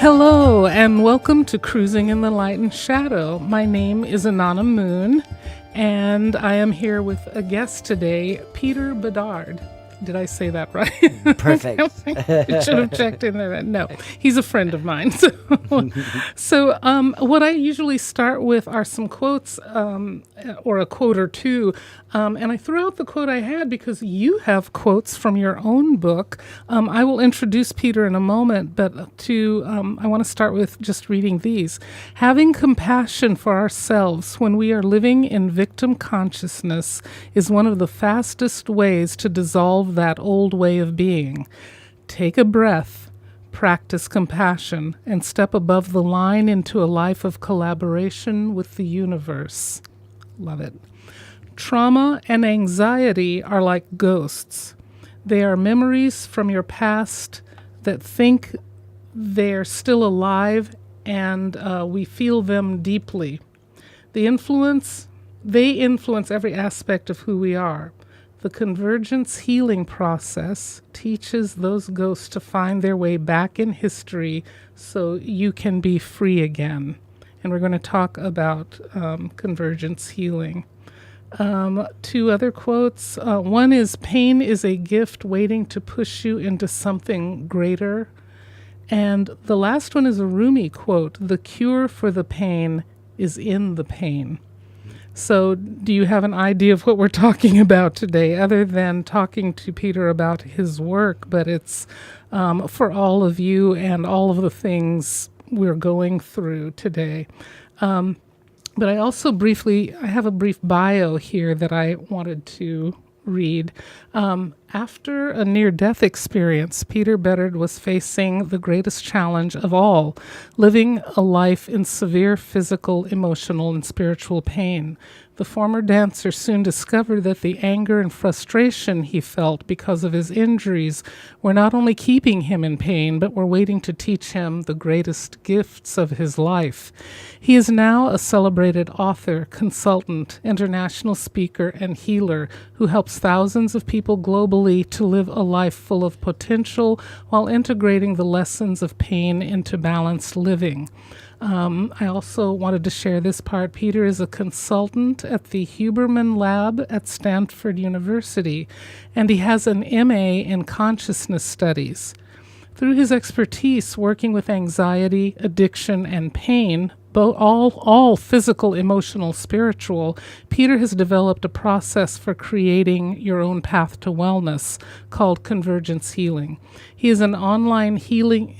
Hello, and welcome to Cruising in the Light and Shadow. My name is Anana Moon, and I am here with a guest today, Peter Bedard. Did I say that right? Perfect. I should have checked in there. No, he's a friend of mine. So what I usually start with are some quotes or a quote or two. And I threw out the quote I had because you have quotes from your own book. I will introduce Peter in a moment, but I want to start with just reading these. Having compassion for ourselves when we are living in victim consciousness is one of the fastest ways to dissolve that old way of being. Take a breath, practice compassion, and step above the line into a life of collaboration with the universe. Love it. Trauma and anxiety are like ghosts. They are memories from your past that think they're still alive, and we feel them deeply. They influence every aspect of who we are. The convergence healing process teaches those ghosts to find their way back in history so you can be free again. And we're going to talk about convergence healing. Two other quotes. One is, pain is a gift waiting to push you into something greater. And the last one is a Rumi quote, the cure for the pain is in the pain. So do you have an idea of what we're talking about today, other than talking to Peter about his work? But it's for all of you and all of the things we're going through today. But I also I have a brief bio here that I wanted to read. After a near-death experience, Peter Bedard was facing the greatest challenge of all, living a life in severe physical, emotional, and spiritual pain. The former dancer soon discovered that the anger and frustration he felt because of his injuries were not only keeping him in pain, but were waiting to teach him the greatest gifts of his life. He is now a celebrated author, consultant, international speaker, and healer who helps thousands of people globally to live a life full of potential while integrating the lessons of pain into balanced living. I also wanted to share this part. Peter is a consultant at the Huberman Lab at Stanford University, and he has an MA in consciousness studies. Through his expertise working with anxiety, addiction, and pain, all physical, emotional, spiritual, Peter has developed a process for creating your own path to wellness called convergence healing. He has an online healing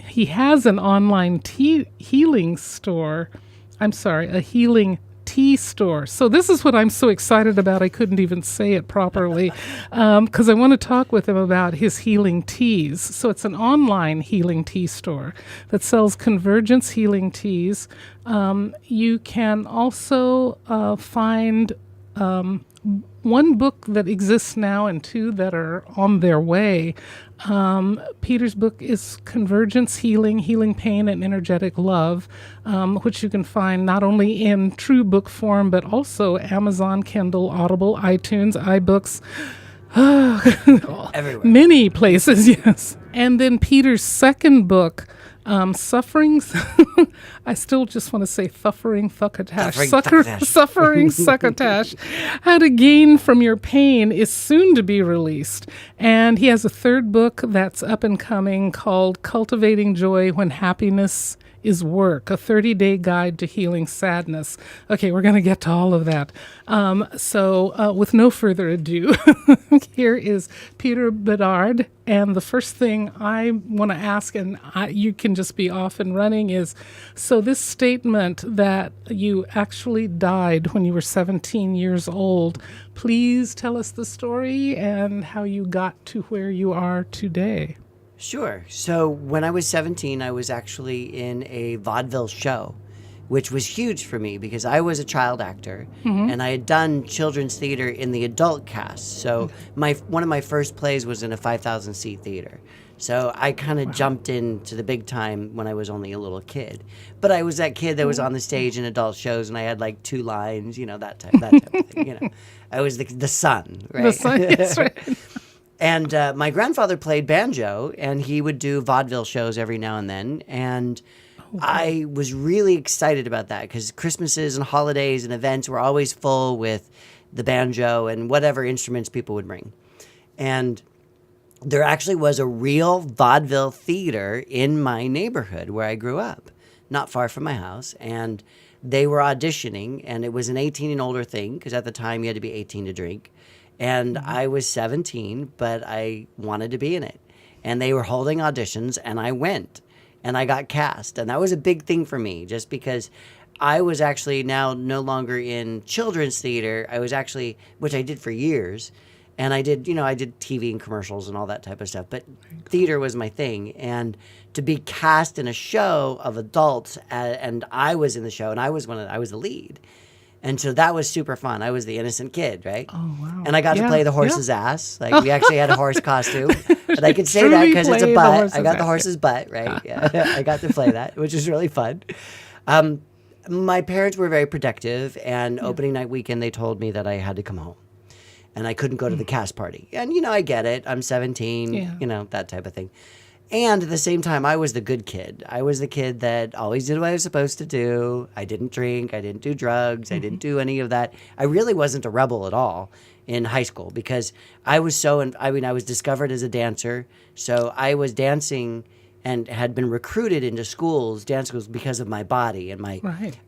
store. A healing tea store. So this is what I'm so excited about. I couldn't even say it properly because I want to talk with him about his healing teas. So it's an online healing tea store that sells convergence healing teas. You can also find one book that exists now and two that are on their way. Peter's book is Convergence Healing, Healing Pain and Energetic Love, which you can find not only in true book form, but also Amazon, Kindle, Audible, iTunes, iBooks, Everywhere. Many places, yes. And then Peter's second book, Sufferings, I still just want to say Suffering Succotash, How to Gain from Your Pain, is soon to be released. And he has a third book that's up and coming called Cultivating Joy When Happiness is Work, a 30-day guide to healing sadness. Okay, we're going to get to all of that. So with no further ado, here is Peter Bedard. And the first thing I want to ask, and you can just be off and running, is, so this statement that you actually died when you were 17 years old, please tell us the story and how you got to where you are today. Sure. So when I was 17, I was actually in a vaudeville show, which was huge for me because I was a child actor and I had done children's theater in the adult cast. So one of my first plays was in a 5,000-seat theater. So I kind of jumped into the big time when I was only a little kid. But I was that kid that was on the stage in adult shows and I had like 2 lines, that type of thing. I was the son, right? The son, yes, right. And my grandfather played banjo, and he would do vaudeville shows every now and then. And I was really excited about that because Christmases and holidays and events were always full with the banjo and whatever instruments people would bring. And there actually was a real vaudeville theater in my neighborhood where I grew up, not far from my house. And they were auditioning, and it was an 18 and older thing because at the time you had to be 18 to drink. And I was 17, but I wanted to be in it. And they were holding auditions, and I went, and I got cast. And that was a big thing for me, just because I was actually now no longer in children's theater. I was actually, which I did for years, and I did TV and commercials and all that type of stuff. But theater was my thing. And to be cast in a show of adults, and I was in the show, and I was the lead. And so that was super fun. I was the innocent kid, right? Oh, wow. And I got to play the horse's ass. Like, we actually had a horse costume. And I could say Truly that because it's a play the butt. horse's I got the ass. horse's butt, right? Yeah. I got to play that, which was really fun. My parents were very protective, and opening night weekend, they told me that I had to come home. And I couldn't go to the cast party. And, I get it. I'm 17, that type of thing. And at the same time, I was the good kid. I was the kid that always did what I was supposed to do. I didn't drink. I didn't do drugs. I didn't do any of that. I really wasn't a rebel at all in high school because I was I was discovered as a dancer. So I was dancing and had been recruited into dance schools because of my body and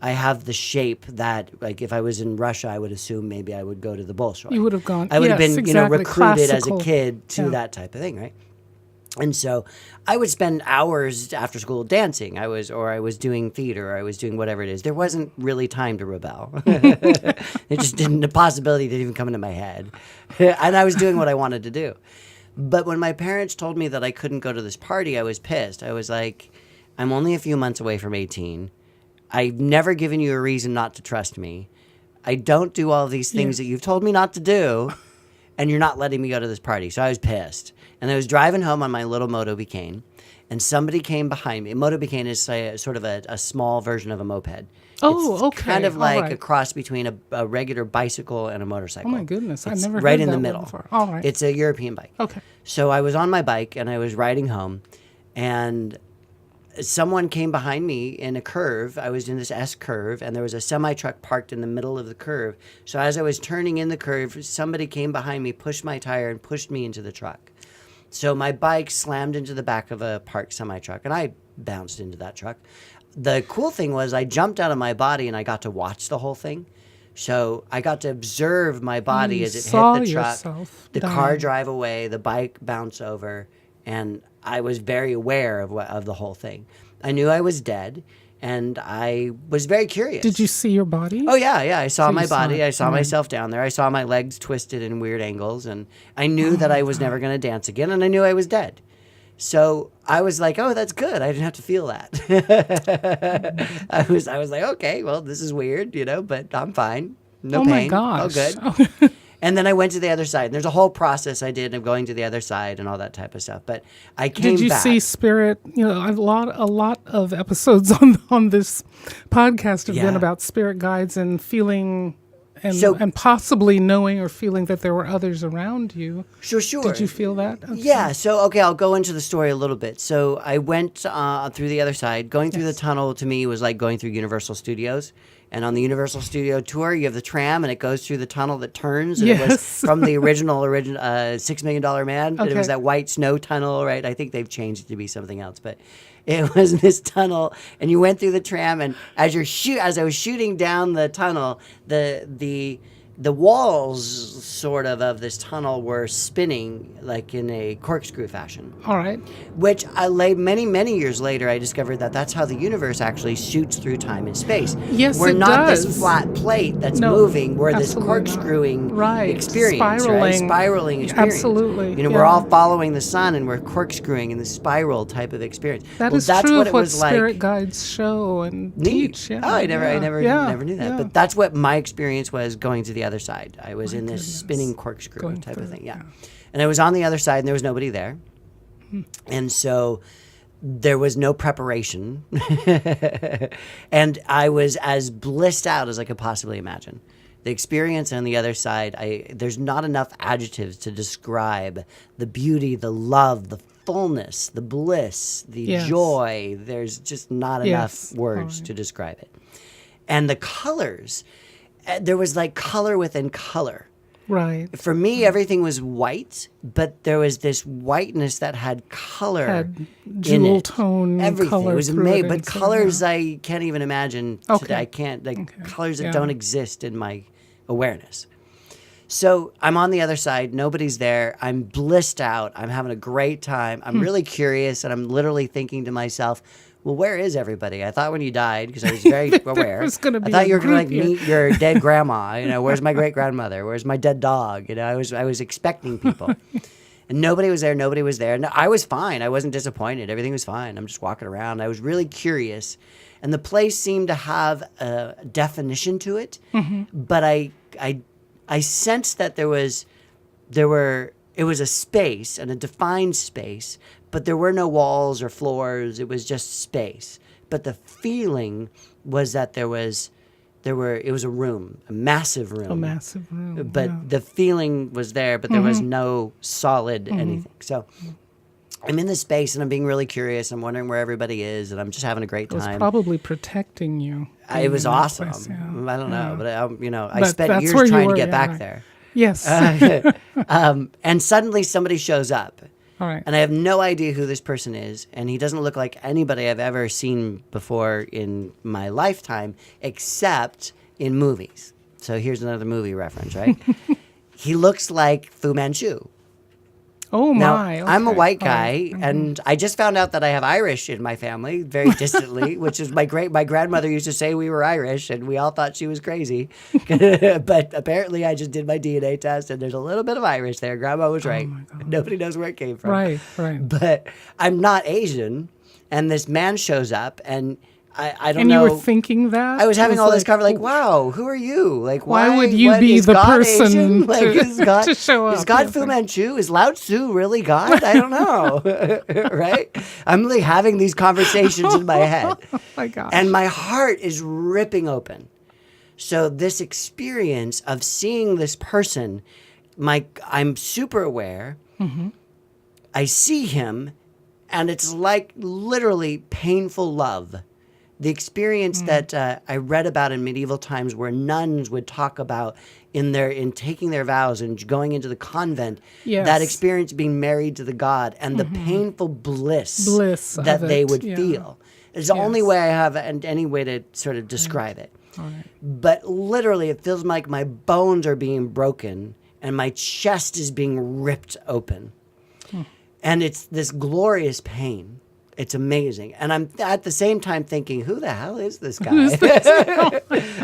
I have the shape that, like, if I was in Russia, I would assume maybe I would go to the Bolshoi. You would have gone. I would have been, exactly. recruited Classical. as a kid to that type of thing, right? And so I would spend hours after school dancing. I was doing theater, or I was doing whatever it is. There wasn't really time to rebel. It just didn't, the possibility didn't even come into my head. And I was doing what I wanted to do. But when my parents told me that I couldn't go to this party, I was pissed. I was like, I'm only a few months away from 18. I've never given you a reason not to trust me. I don't do all of these things that you've told me not to do, and you're not letting me go to this party. So I was pissed. And I was driving home on my little Moto-Bicane, and somebody came behind me. A Moto-Bicane is sort of a small version of a moped. Oh, it's okay. kind of like All right. a cross between a regular bicycle and a motorcycle. Oh, my goodness. I It's never right heard in the that middle. one before. All right. It's a European bike. Okay. So I was on my bike, and I was riding home, and someone came behind me in a curve. I was in this S curve, and there was a semi-truck parked in the middle of the curve. So as I was turning in the curve, somebody came behind me, pushed my tire, and pushed me into the truck. So my bike slammed into the back of a parked semi-truck, and I bounced into that truck. The cool thing was I jumped out of my body, and I got to watch the whole thing. So I got to observe my body You as it saw hit the truck, yourself the die. car drive away, the bike bounce over, and I was very aware of the whole thing. I knew I was dead, and I was very curious. Did you see your body? Oh, yeah. I saw So my you saw body. it. I saw myself down there. I saw my legs twisted in weird angles, and I knew that I was never going to dance again, and I knew I was dead. So I was like, oh, that's good. I didn't have to feel that. I was like, okay, well, this is weird, but I'm fine. No Oh, pain. my gosh. Oh, good. And then I went to the other side. And there's a whole process I did of going to the other side and all that type of stuff. But I came Did you back. see spirit? A lot of episodes on this podcast have been Yeah. about spirit guides and feeling So- and possibly knowing or feeling that there were others around you. Sure. Did you feel that? Okay. Yeah. So, okay, I'll go into the story a little bit. So I went through the other side. Going through the tunnel to me was like going through Universal Studios. And on the Universal Studio tour, you have the tram, and it goes through the tunnel that turns. And it was Yes. from the original $6 Million Man. And it was Okay. that white snow tunnel, right? I think they've changed it to be something else. But it was this tunnel, and you went through the tram, and as I was shooting down the tunnel, the walls sort of this tunnel were spinning like in a corkscrew fashion. All right. Which many years later, I discovered that that's how the universe actually shoots through time and space. Yes, we're it not does. this flat plate that's No, moving. We're this absolutely not. corkscrewing Right, experience, spiraling. right? Spiraling experience. Absolutely, We're yeah. all following the sun, and we're corkscrewing in this spiral type of experience. That Well, is that's true what of it what was spirit like. guides show and Neat. teach. Yeah. Oh, I never knew that. Yeah. But that's what my experience was going to the other side. I was in this goodness. spinning corkscrew Going type of through, thing. Yeah. And I was on the other side, and there was nobody there. And so there was no preparation. And I was as blissed out as I could possibly imagine. The experience on the other side, there's not enough adjectives to describe the beauty, the love, the fullness, the bliss, the Yes. joy. There's just not Yes. enough words to describe it. And the colors, there was like color within color. Right. For me, everything was white, but there was this whiteness that had color Had in jewel it. tone Everything. color It was through made, it but and so, colors I can't even imagine today. Okay. I can't, colors that Yeah. don't exist in my awareness. So I'm on the other side. Nobody's there. I'm blissed out. I'm having a great time. I'm really curious, and I'm literally thinking to myself, well, where is everybody? I thought when you died, because I was very aware. was gonna I be thought a you were going to like group here. meet your dead grandma. Where's my great grandmother? Where's my dead dog? I was expecting people, and nobody was there. Nobody was there. No, I was fine. I wasn't disappointed. Everything was fine. I'm just walking around. I was really curious, and the place seemed to have a definition to it, but I sensed that it was a space and a defined space, but there were no walls or floors. It was just space. But the feeling was that it was a room, a massive room. A massive room. But yeah. the feeling was there, but there was no solid anything. So I'm in this space and I'm being really curious. I'm wondering where everybody is, and I'm just having a great It was time. probably protecting you. It was in that awesome. place, yeah. I don't know, but I But spent that's years where you trying to were, get yeah, back right. there. Yes. And suddenly somebody shows up. All right. And I have no idea who this person is, and he doesn't look like anybody I've ever seen before in my lifetime, except in movies. So here's another movie reference, right? He looks like Fu Manchu. Oh Now, my. I'm a okay. white All guy, right. and I just found out that I have Irish in my family, very distantly, which is my grandmother used to say we were Irish, and we all thought she was crazy. But apparently I just did my DNA test, and there's a little bit of Irish there. Grandma was right. Nobody knows where it came from. Right. But I'm not Asian, and this man shows up, and I don't And know. you were thinking that? I was having all this like, cover, like, wow, who are you? Like, Why would you what, be is the God person Asian? to- Like, is God, to show Is up? God Yeah, Fu like- Manchu? Is Lao Tzu really God? I don't know. Right? I'm like having these conversations in my head. Oh my gosh. And my heart is ripping open. So this experience of seeing this person, I'm super aware. I see him, and it's like literally painful love. The experience that I read about in medieval times, where nuns would talk about in taking their vows and going into the convent, Yes. that experience being married to the god and the painful bliss that of they it, would yeah. feel. It's the only Yes. way I have any way to sort of describe it. All right. But literally, it feels like my bones are being broken and my chest is being ripped open. And it's this glorious pain. It's amazing. And I'm at the same time thinking, who the hell is this guy?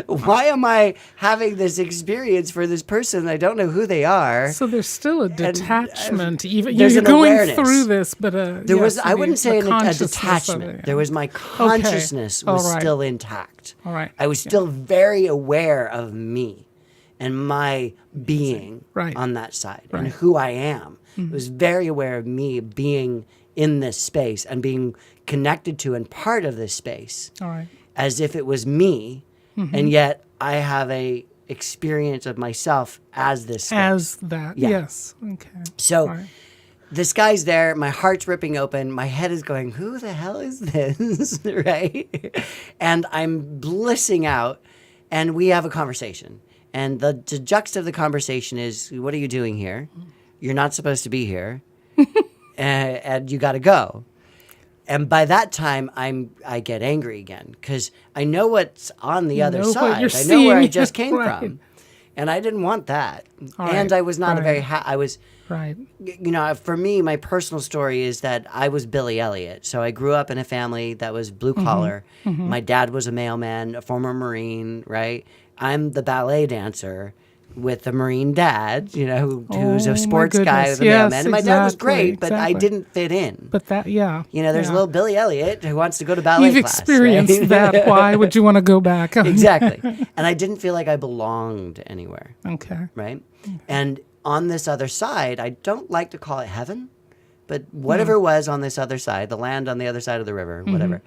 Why am I having this experience for this person? I don't know who they are. So there's still a detachment. Even there's you're an going awareness. through this, but There was, I wouldn't say a consciousness of detachment. it. There was my consciousness All was right. still intact. All right. I was still very aware of me and my being Right. on that side and Right. who I am. I was very aware of me being in this space and being connected to and part of this space All right. as if it was me, and yet I have a experience of myself as this space. As that. Yeah. Yes. Okay. So All right. this guy's there, my heart's ripping open, my head is going, who the hell is this? Right? And I'm blissing out, and we have a conversation. And the juxt of the conversation is, what are you doing here? You're not supposed to be here. And you got to go. And by that time, I get angry again because I know what's on the other know what side. you're I know where I seeing. just came Right. from, and I didn't want that. All and right. I was not a very. I was. Right. For me, my personal story is that I was Billy Elliot. So I grew up in a family that was blue collar. My dad was a mailman, a former Marine. Right. I'm the ballet dancer with the Marine dad, who's Oh, a my sports guy goodness. with a Yes, mailman. And my dad was exactly, great, but I exactly. didn't fit in. But that, yeah. There's yeah. little Billy Elliot who wants to go to ballet You've class. experienced right? that. Why would you want to go back? Exactly. And I didn't feel like I belonged anywhere, Okay. right? And on this other side, I don't like to call it heaven, but whatever was on this other side, the land on the other side of the river, whatever.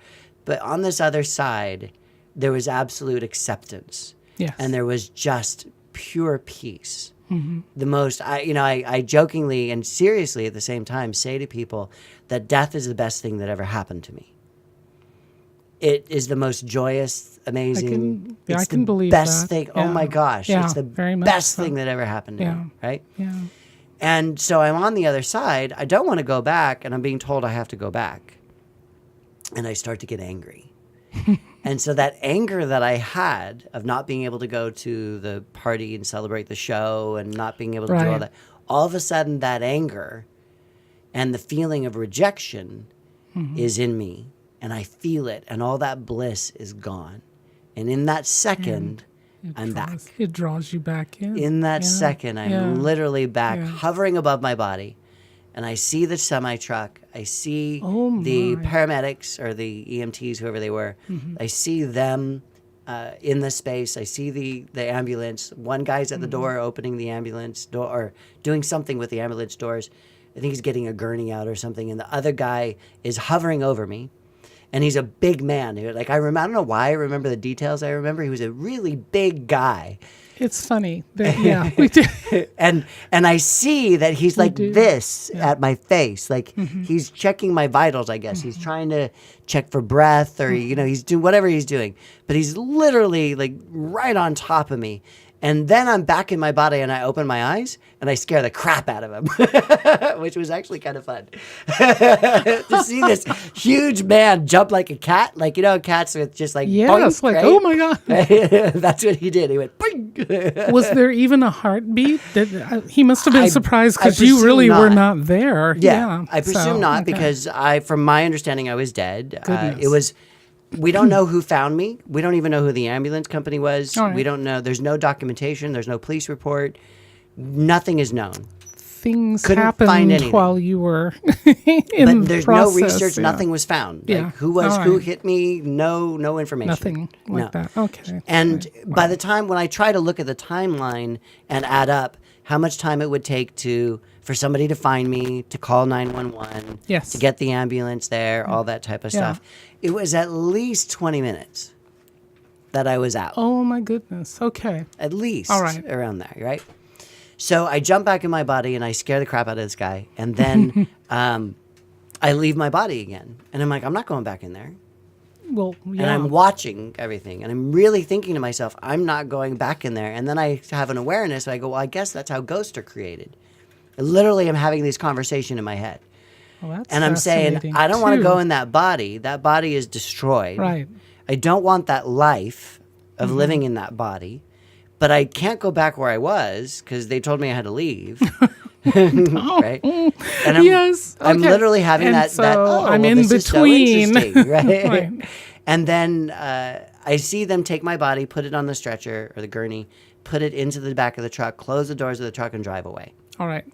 But on this other side, there was absolute acceptance. Yes. And there was just pure peace. The most, I jokingly and seriously at the same time say to people that death is the best thing that ever happened to me. It is the most joyous, amazing. I it's can the believe best that. thing. Yeah. Oh my gosh. Yeah, It's the very much best so. thing that ever happened to me. Right? Yeah. And so I'm on the other side. I don't want to go back, and I'm being told I have to go back. And I start to get angry. And so that anger that I had of not being able to go to the party and celebrate the show and not being able to do all Right. that, all of a sudden that anger and the feeling of rejection is in me. And I feel it, and all that bliss is gone. And in that second, I'm back. It draws you back in. In that Yeah. second, I'm Yeah. literally back, Yeah. hovering above my body. And I see the semi-truck. I see Oh, the my. paramedics or the EMTs, whoever they were. I see them in the space. I see the ambulance. One guy's at the door opening the ambulance door or doing something with the ambulance doors. I think he's getting a gurney out or something. And the other guy is hovering over me. And he's a big man. Like I don't know why I remember the details. I remember he was a really big guy. It's funny. Yeah, we do. And I see that he's like do. this at my face. Like he's checking my vitals, I guess. He's trying to check for breath or, he's doing whatever he's doing. But he's literally like right on top of me. And then I'm back in my body and I open my eyes and I scare the crap out of him, which was actually kind of fun. To see this huge man jump like a cat, like, cats with just like, Yes, boink, like, right? oh my God. That's what he did. He went, boink. Was there even a heartbeat? He must have been surprised I because you presume really were not. not there. Yeah, I presume so, not okay. because from my understanding, I was dead. Goodness. We don't know who found me. We don't even know who the ambulance company was. All right. We don't know. There's no documentation. There's no police report. Nothing is known. Things Couldn't find happened anything. while you were in But there's process, no research. yeah. Nothing was found. Yeah. Like who All who right. hit me? No information. Nothing like No. that. Okay. And Right. by the time when I try to look at the timeline and add up how much time it would take for somebody to find me, to call 911, Yes. to get the ambulance there, all that type of Yeah. stuff, it was at least 20 minutes that I was out. Oh my goodness. Okay. At least All right. around there, right? So I jump back in my body and I scare the crap out of this guy. And then I leave my body again. And I'm like, I'm not going back in there. Well, And yeah. I'm watching everything. And I'm really thinking to myself, I'm not going back in there. And then I have an awareness. And I go, well, I guess that's how ghosts are created. I literally am having this conversation in my head. Well, that's And I'm saying, fascinating, I don't want to too. go in that body. That body is destroyed. Right. I don't want that life of living in that body. But I can't go back where I was because they told me I had to leave. Right? And Yes, I'm okay. literally having And that, so I'm well, in this is so between. interesting, right? Right. And then I see them take my body, put it on the stretcher or the gurney, put it into the back of the truck, close the doors of the truck, and drive away. All right.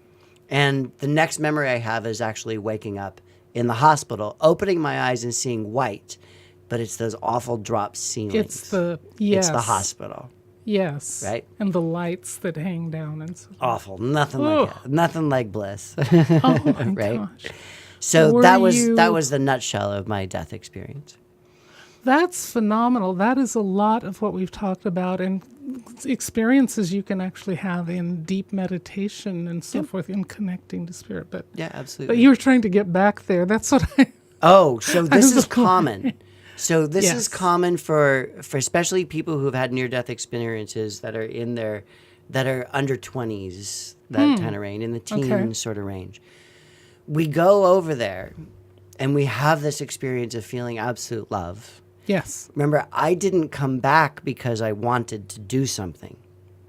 And the next memory I have is actually waking up in the hospital, opening my eyes and seeing white, but it's those awful drop ceilings. It's the yes. It's the hospital. Yes. Right? And the lights that hang down and so. Awful. Nothing Ugh. like it. Nothing like bliss. Oh my Right? gosh. So Were that was you- the nutshell of my death experience. That's phenomenal. That is a lot of what we've talked about and experiences you can actually have in deep meditation and so forth in connecting to spirit. But Yeah, absolutely. you were trying to get back there. That's what I. Oh, so this was is common. So this Yes. is common for especially people who have had near-death experiences that are that are under 20s, that kind of range, in the teen Okay. sort of range. We go over there and we have this experience of feeling absolute love. Yes. Remember, I didn't come back because I wanted to do something.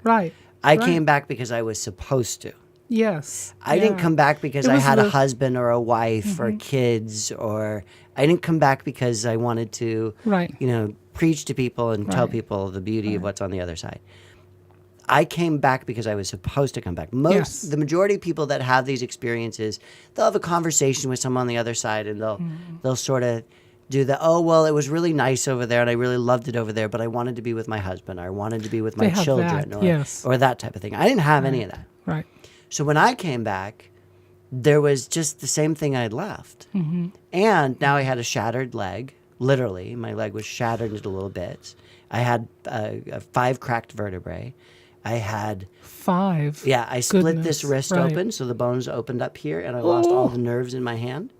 Right. I Right. came back because I was supposed to. Yes. I didn't Yeah. come back because It I was had a the- husband or a wife or kids, or I didn't come back because I wanted to, Right. preach to people and tell Right. people the beauty of what's on the other side. I came back because I was supposed to come back. Yes. The majority of people that have these experiences, they'll have a conversation with someone on the other side, and they'll sort of do the, oh, well, it was really nice over there, and I really loved it over there, but I wanted to be with my husband, or I wanted to be with my They have children, that, or, yes. or that type of thing. I didn't have any of that. Right. So when I came back, there was just the same thing I'd left. Mm-hmm. And now I had a shattered leg. Literally, my leg was shattered into little bits. I had 5 cracked vertebrae. I had 5. Yeah, I split Goodness, this wrist right. open, so the bones opened up here, and I lost all the nerves in my hand.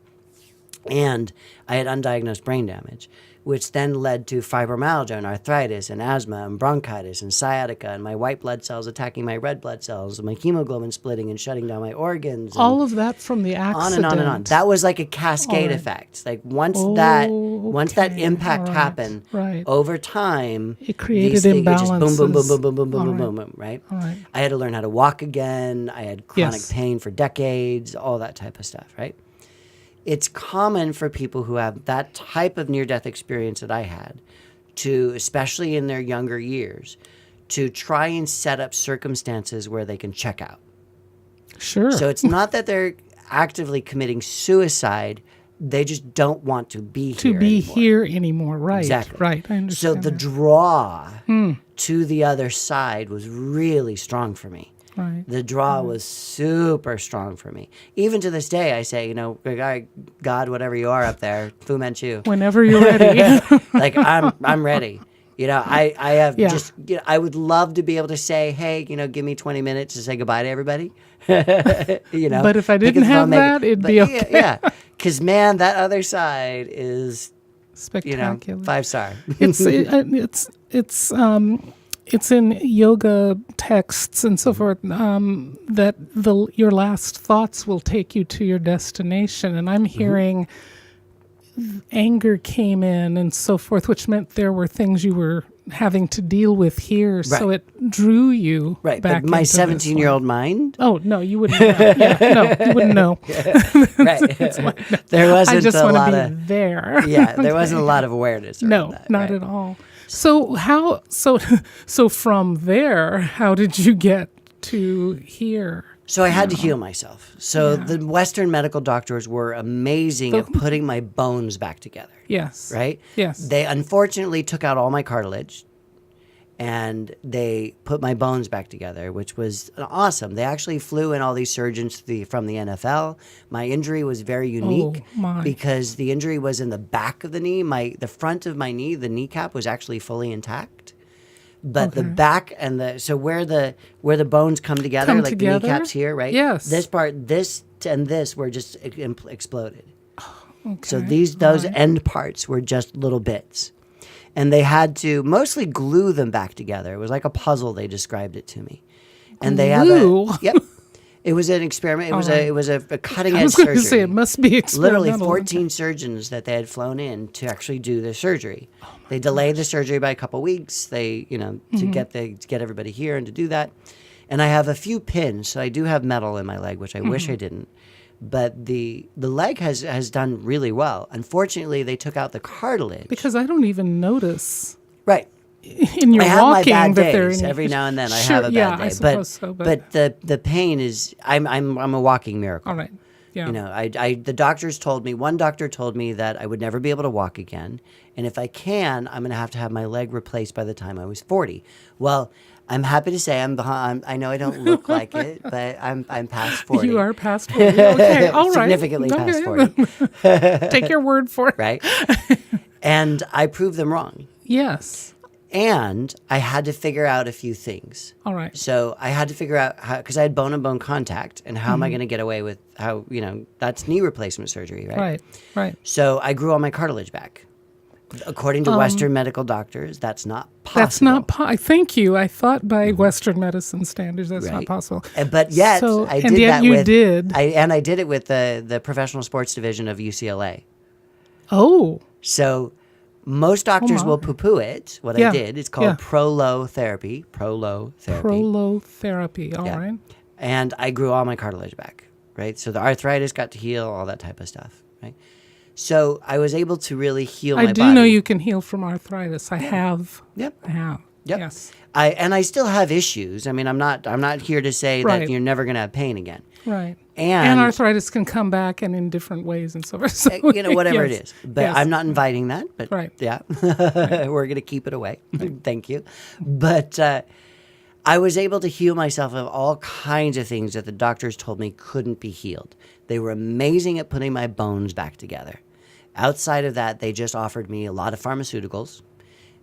And I had undiagnosed brain damage, which then led to fibromyalgia and arthritis and asthma and bronchitis and sciatica and my white blood cells attacking my red blood cells and my hemoglobin splitting and shutting down my organs. All of that from the accident. On and on and on. That was like a cascade effect. Like once that impact happened, over time, it created these things, imbalances. Just boom, boom, boom, boom, boom, boom, boom, boom, boom, right? All right. I had to learn how to walk again. I had chronic pain for decades, all that type of stuff, right? It's common for people who have that type of near-death experience that I had to, especially in their younger years, to try and set up circumstances where they can check out. Sure. So it's not that they're actively committing suicide. They just don't want to be here anymore. Right. Exactly. Right. I understand. So the draw to the other side was really strong for me. Right. The draw was super strong for me. Even to this day, I say, God, whatever you are up there, Fu Manchu. Whenever you're ready. Like I'm ready. I have just. I would love to be able to say, hey, give me 20 minutes to say goodbye to everybody. But if I didn't have that, it'd be okay. Yeah, because man, that other side is spectacular. 5-star. It's in yoga texts and so forth that your last thoughts will take you to your destination. And I'm hearing anger came in and so forth, which meant there were things you were having to deal with here. Right. So it drew you back but my 17-year-old mind? Oh, no, you wouldn't know. You wouldn't know. Right. There wasn't I just a want lot to be there. Yeah, there wasn't a lot of awareness around that. Not at all. So so from there, how did you get to here? So I had to heal myself. So the Western medical doctors were amazing at putting my bones back together. Yes. Right? Yes. They unfortunately took out all my cartilage and they put my bones back together, which was awesome. They actually flew in all these surgeons from the NFL. My injury was very unique because the injury was in the back of the knee. The front of my knee, the kneecap, was actually fully intact. But the back and where the bones come together, the kneecaps here, right? Yes. This part, this and this were just exploded. Okay. So those end parts were just little bits. And they had to mostly glue them back together. It was like a puzzle, they described it to me. And they have yep. It was an experiment. It was a cutting edge surgery. I was going to say it must be experimental. Literally 14 surgeons that they had flown in to actually do the surgery. They delayed the surgery by a couple of weeks. They, to get everybody here and to do that. And I have a few pins, so I do have metal in my leg, which I wish I didn't. But the leg has done really well. Unfortunately, they took out the cartilage. Because I don't even notice. Right. In your I have walking, my bad that days. Every now and then I have a bad day. I suppose so. But the pain is I'm a walking miracle. All right. Yeah. The doctors told me, one doctor told me that I would never be able to walk again. And if I can, I'm going to have my leg replaced by the time I was 40. Well, I'm happy to say I'm behind. I know I don't look like it, but I'm past 40. You are past 40. Okay, all right. Significantly past 40. Take your word for it. Right? And I proved them wrong. Yes. And I had to figure out a few things. All right. So I had to figure out how, because I had bone-on-bone contact, and how am I going to get away with how, that's knee replacement surgery, right? Right. So I grew all my cartilage back. According to Western medical doctors, that's not possible. Thank you. I thought by Western medicine standards, that's not possible. But yet, I did that with... I did it with the professional sports division of UCLA. Oh. So... most doctors will poo-poo it. What I did, it's called Prolotherapy. Prolotherapy, all right. And I grew all my cartilage back, right? So the arthritis got to heal, all that type of stuff, right? So I was able to really heal my body. I do know you can heal from arthritis. I have. Yep. I have. Yep. Yes. I still have issues. I mean, I'm not here to say that you're never going to have pain again. Right. And arthritis can come back and in different ways and so forth. So, whatever it is. But I'm not inviting that. But right. We're going to keep it away. Thank you. But I was able to heal myself of all kinds of things that the doctors told me couldn't be healed. They were amazing at putting my bones back together. Outside of that, they just offered me a lot of pharmaceuticals,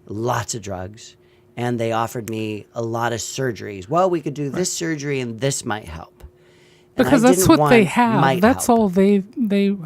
lots of drugs, and they offered me a lot of surgeries. Well, we could do this surgery and this might help. And Because I that's didn't what they want have. might That's help. all they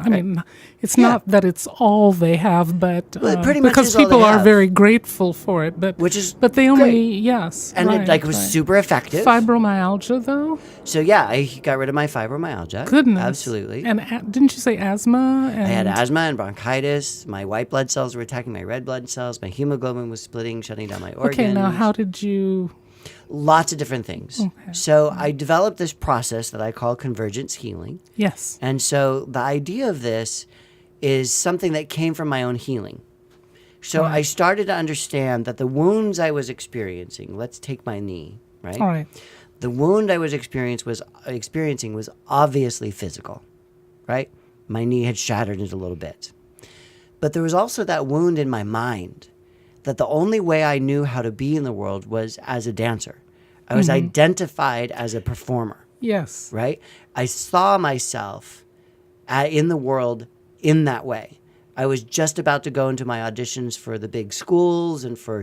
I mean, it's not that it's all they have, but Well, it pretty much because is all they people are have. very grateful for it, but Which is but they only great. yes. And right, it like was right. super effective. Fibromyalgia though? So yeah, I got rid of my fibromyalgia. Goodness. Absolutely. And didn't you say asthma? And I had asthma and bronchitis. My white blood cells were attacking my red blood cells. My hemoglobin was splitting, shutting down my organs. Okay, now how did you Lots of different things. Okay. So I developed this process that I call convergence healing. Yes. And so the idea of this is something that came from my own healing. So I started to understand that the wounds I was experiencing, let's take my knee, right? All right. The wound I was experiencing was obviously physical, right? My knee had shattered into little bits. But there was also that wound in my mind that the only way I knew how to be in the world was as a dancer. I was identified as a performer, Yes. right? I saw myself in the world in that way. I was just about to go into my auditions for the big schools and for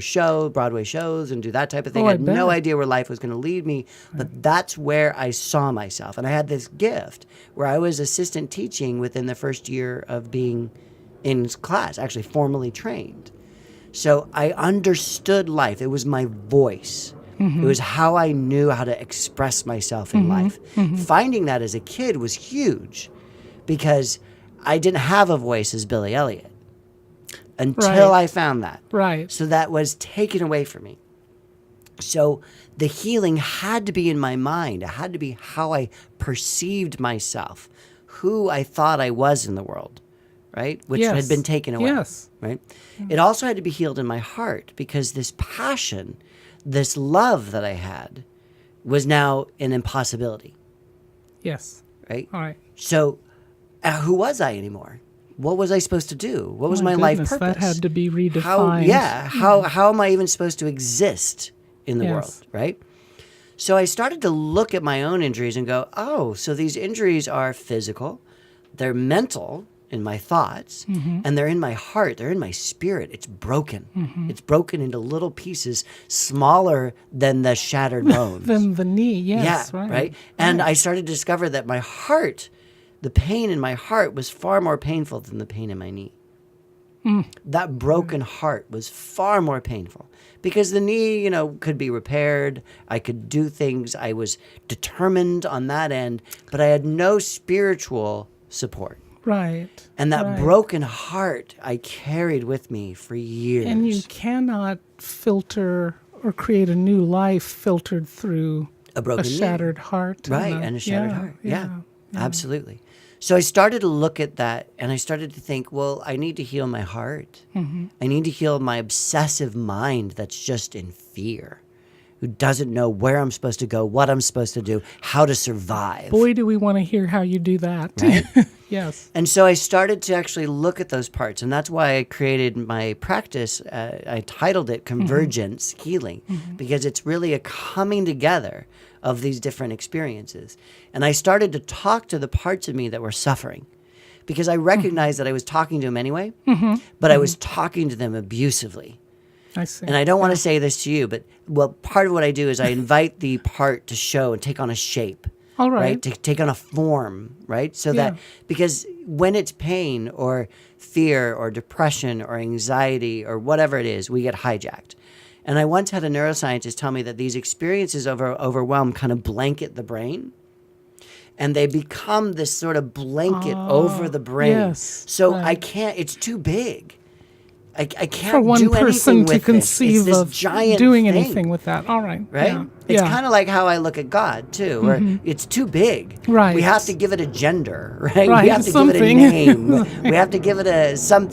Broadway shows and do that type of thing. Oh, I I had no bet. idea where life was going to lead me, but that's where I saw myself. And I had this gift where I was assistant teaching within the first year of being in class, actually formally trained. So I understood life. It was my voice. It was how I knew how to express myself in life. Finding that as a kid was huge because I didn't have a voice as Billy Elliot until Right. I found that. Right. So that was taken away from me. So the healing had to be in my mind. It had to be how I perceived myself, who I thought I was in the world, right? Which Yes. had been taken away. Yes. Right? It also had to be healed in my heart because this passion, this love that I had was now an impossibility, Yes. right? All right. So who was I anymore? What was I supposed to do? What was my life goodness, purpose? that had to be redefined. How am I even supposed to exist in the Yes. world, right? So I started to look at my own injuries and go, oh, so these injuries are physical, they're mental in my thoughts, and they're in my heart, they're in my spirit. It's broken. It's broken into little pieces smaller than the shattered bones. Then the knee, yes, Yeah, right. And I started to discover that my heart, the pain in my heart was far more painful than the pain in my knee. That broken heart was far more painful because the knee, could be repaired. I could do things. I was determined on that end, but I had no spiritual support. Right. And that right. broken heart I carried with me for years. And you cannot filter or create a new life filtered through a broken knee. shattered heart. Right, and a shattered yeah, heart. Yeah, absolutely. So I started to look at that and I started to think, well, I need to heal my heart. I need to heal my obsessive mind that's just in fear, who doesn't know where I'm supposed to go, what I'm supposed to do, how to survive. Boy, do we want to hear how you do that. Right? Yes. And so I started to actually look at those parts. And that's why I created my practice. I titled it Convergence Healing, because it's really a coming together of these different experiences. And I started to talk to the parts of me that were suffering, because I recognized that I was talking to them anyway, but I was talking to them abusively. I see. And I don't want to say this to you, but part of what I do is I invite the part to show and take on a shape. All right. To take on a form, right? So that, because when it's pain or fear or depression or anxiety or whatever it is, we get hijacked. And I once had a neuroscientist tell me that these experiences of overwhelm kind of blanket the brain. And they become this sort of blanket over the brain. yes, So right. I can't, it's too big. I can't For one do person anything to with conceive this. It's of this giant doing thing. anything with that. All right. Right? Yeah. It's yeah. kind of like how I look at God, too, where it's too big. Right. We have to give it a gender, right? Right, We have to something. give it a name. We have to give it some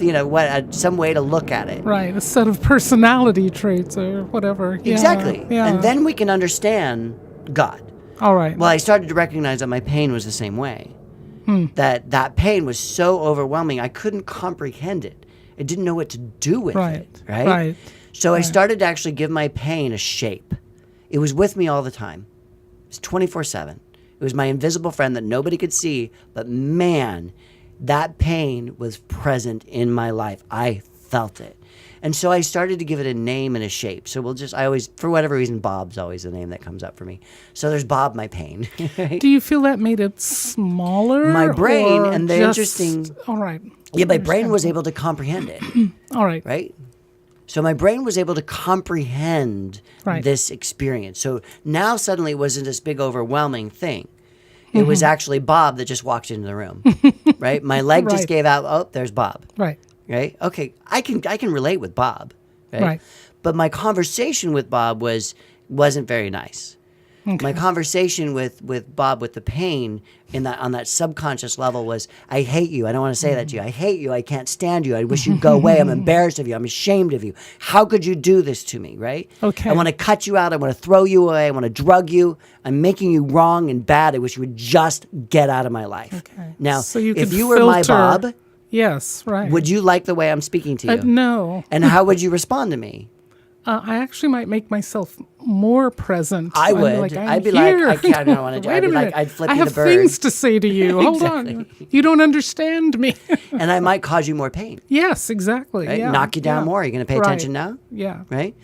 way to look at it. Right. A set of personality traits or whatever. Yeah. Exactly. Yeah. And then we can understand God. All right. Well, I started to recognize that my pain was the same way. That pain was so overwhelming, I couldn't comprehend it. I didn't know what to do with it. Right? Right. So I started to actually give my pain a shape. It was with me all the time. It was 24/7. It was my invisible friend that nobody could see, but man, that pain was present in my life. I felt it. And so I started to give it a name and a shape. So I always, for whatever reason, Bob's always the name that comes up for me. So there's Bob, my pain. Do you feel that made it smaller? My brain, or and the interesting. All right. Yeah, my brain was able to comprehend it. All right. Right? So my brain was able to comprehend Right. this experience. So now suddenly it wasn't this big overwhelming thing. It was actually Bob that just walked into the room. Right? My leg just Right. gave out, oh, there's Bob. Right. Right? Okay, I can relate with Bob. Right. But my conversation with Bob wasn't very nice. Okay. My conversation with Bob with the pain on that subconscious level was, I hate you. I don't want to say that to you. I hate you. I can't stand you. I wish you'd go away. I'm embarrassed of you. I'm ashamed of you. How could you do this to me, right? Okay. I want to cut you out. I want to throw you away. I want to drug you. I'm making you wrong and bad. I wish you would just get out of my life. Okay. Now, So you if could you were my filter- Bob, Yes, right. would you like the way I'm speaking to you? No. And how would you respond to me? I actually might make myself more present. I would. I'd be like, I can't, I don't want to do. Wait I'd a be like, minute. I'd flip I you have the bird, things to say to you. Hold on. You don't understand me. and I might cause you more pain. Yes, exactly. Right? Yeah. Knock you down yeah. more. Are you going to pay Right. attention now? Yeah. Right.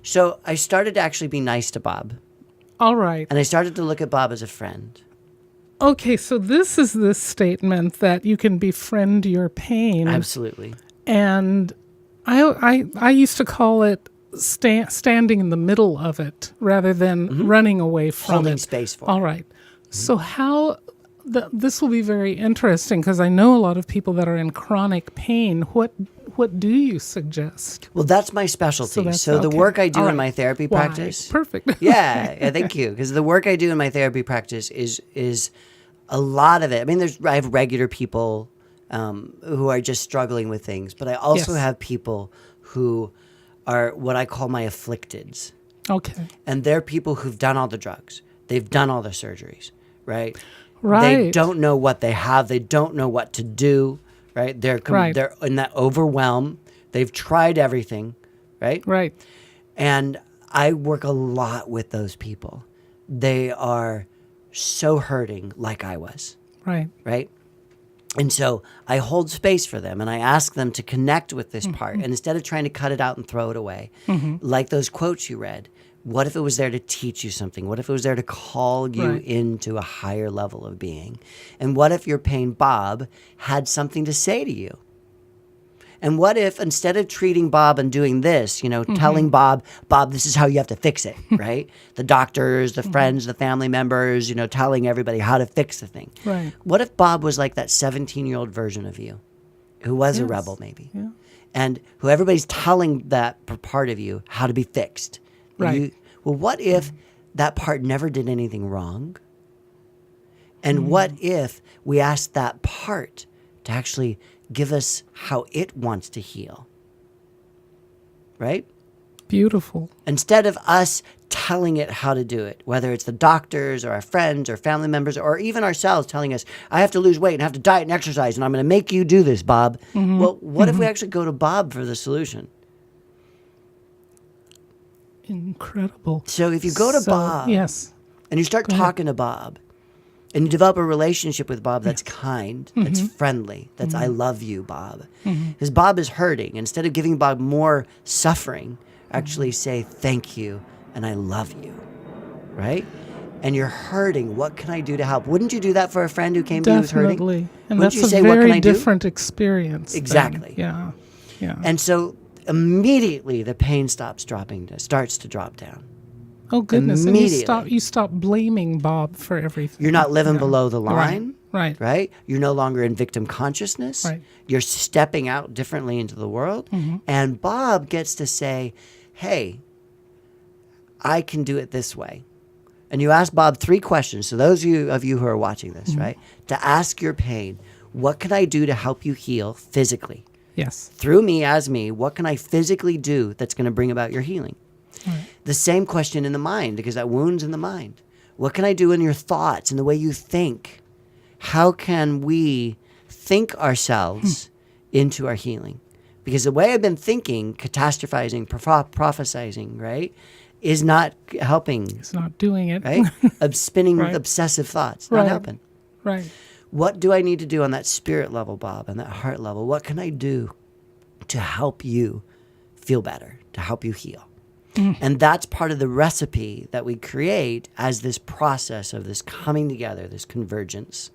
So I started to actually be nice to Bob, All right. and I started to look at Bob as a friend. Okay, so this is this statement that you can befriend your pain. Absolutely. And I used to call it standing in the middle of it rather than running away from Holding it. space for All it. right. So how this will be very interesting because I know a lot of people that are in chronic pain. What do you suggest? Well, that's my specialty. that's- So the okay. work I do All in right. my therapy Why? practice. Perfect. Yeah, thank you. Because the work I do in my therapy practice is a lot of it. I mean, I have regular people who are just struggling with things, but I also Yes. have people who are what I call my afflicteds. Okay. And they're people who've done all the drugs. They've done all the surgeries, right? They Right. don't know what they have. They don't know what to do, right? They're in that overwhelm. They've tried everything, right? Right. And I work a lot with those people. They are so hurting like I was, Right. right? And so I hold space for them and I ask them to connect with this part. And instead of trying to cut it out and throw it away, like those quotes you read, what if it was there to teach you something? What if it was there to call you Right. into a higher level of being? And what if your pain, Bob, had something to say to you? And what if instead of treating Bob and doing this, telling Bob, this is how you have to fix it, right? The doctors, the friends, the family members, telling everybody how to fix the thing. Right. What if Bob was like that 17-year-old version of you who was a Yes. rebel maybe? Yeah. And who everybody's telling that part of you how to be fixed. Right. Well, what if that part never did anything wrong? And what if we asked that part to actually give us how it wants to heal? Right? Beautiful. Instead of us telling it how to do it, whether it's the doctors or our friends or family members or even ourselves telling us, I have to lose weight and have to diet and exercise and I'm going to make you do this, Bob. Well, what if we actually go to Bob for the solution? Incredible. So if you go to Bob Yes. and you start talking to Bob and you develop a relationship with Bob that's kind, that's friendly, that's I love you, Bob. Because Bob is hurting. Instead of giving Bob more suffering, actually say thank you and I love you, right? And you're hurting. What can I do to help? Wouldn't you do that for a friend who came to you who's hurting? Definitely. And Wouldn't that's you a say, what can very I do? different experience. then. Exactly. Yeah. Yeah. And so immediately the pain starts to drop down. Oh goodness! And Immediately. you stop blaming Bob for everything. You're not living below the line. Right. Right? You're no longer in victim consciousness. Right. You're stepping out differently into the world. And Bob gets to say, hey, I can do it this way. And you ask Bob 3 questions. So those of you who are watching this, right? To ask your pain, what can I do to help you heal physically? Yes. Through me, as me, what can I physically do that's going to bring about your healing? Right. The same question in the mind, because that wound's in the mind. What can I do in your thoughts and the way you think? How can we think ourselves into our healing? Because the way I've been thinking, catastrophizing, prophesizing, right, is not helping, It's not doing it. right? Of spinning Right. obsessive thoughts, Right. not helping. Right. What do I need to do on that spirit level, Bob, on that heart level? What can I do to help you feel better, to help you heal. And that's part of the recipe that we create as this process of this coming together, this convergence.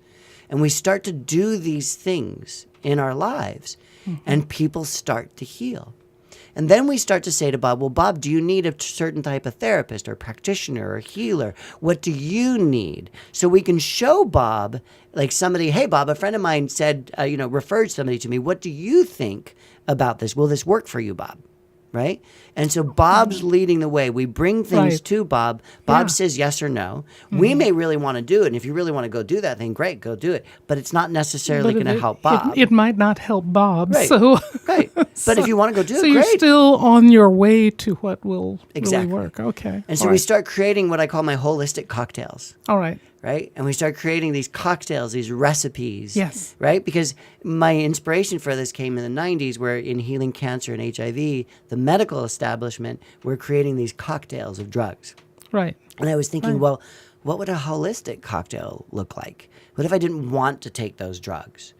And we start to do these things in our lives, and people start to heal. And then we start to say to Bob, well, Bob, do you need a certain type of therapist or practitioner or healer? What do you need? So we can show Bob, like somebody, hey, Bob, a friend of mine said, referred somebody to me. What do you think about this? Will this work for you, Bob? Right? And so Bob's leading the way. We bring things to Bob. Bob says yes or no. We may really want to do it. And if you really want to go do that thing, great, go do it. But it's not necessarily going to help Bob. It might not help Bob. Right. So, right. But if you want to go do it, so great. you're still on your way to what will really work. Okay. And so we start creating what I call my holistic cocktails. All right. Right? And we start creating these cocktails, these recipes. Yes. Right? Because my inspiration for this came in the 90s, where in healing cancer and HIV, the medical establishment were creating these cocktails of drugs. Right. And I was thinking, well, what would a holistic cocktail look like? What if I didn't want to take those drugs?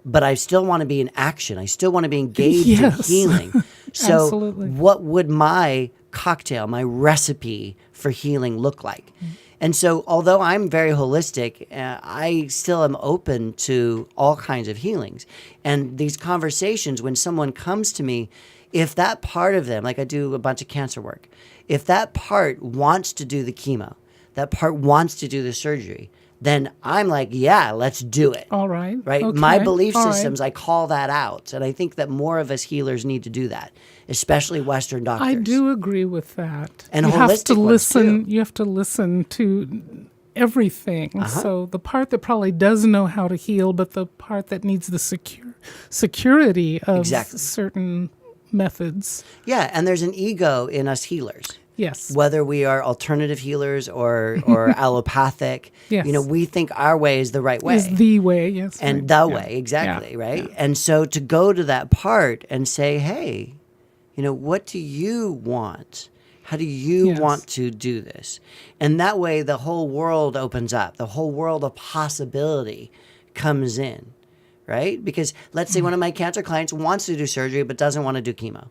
But I still want to be in action. I still want to be engaged in healing. So Absolutely. What would my cocktail, my recipe for healing look like? And so although I'm very holistic, I still am open to all kinds of healings. And these conversations, when someone comes to me, if that part of them, like I do a bunch of cancer work, if that part wants to do the chemo, that part wants to do the surgery, then I'm like, yeah, let's do it. All right. Right? Okay. My belief All systems, I call that out. And I think that more of us healers need to do that, especially Western doctors. I do agree with that. And you have to holistic ones, listen. too. You have to listen to everything. So the part that probably does know how to heal, but the part that needs the security of certain methods. Yeah, and there's an ego in us healers. Yes. Whether we are alternative healers or allopathic, Yes. We think our way is the right way. Is the way, yes. And right. the way, exactly, right? Yeah. And so to go to that part and say, hey, what do you want? How do you want to do this? And that way the whole world opens up. The whole world of possibility comes in, right? Because let's say one of my cancer clients wants to do surgery but doesn't want to do chemo,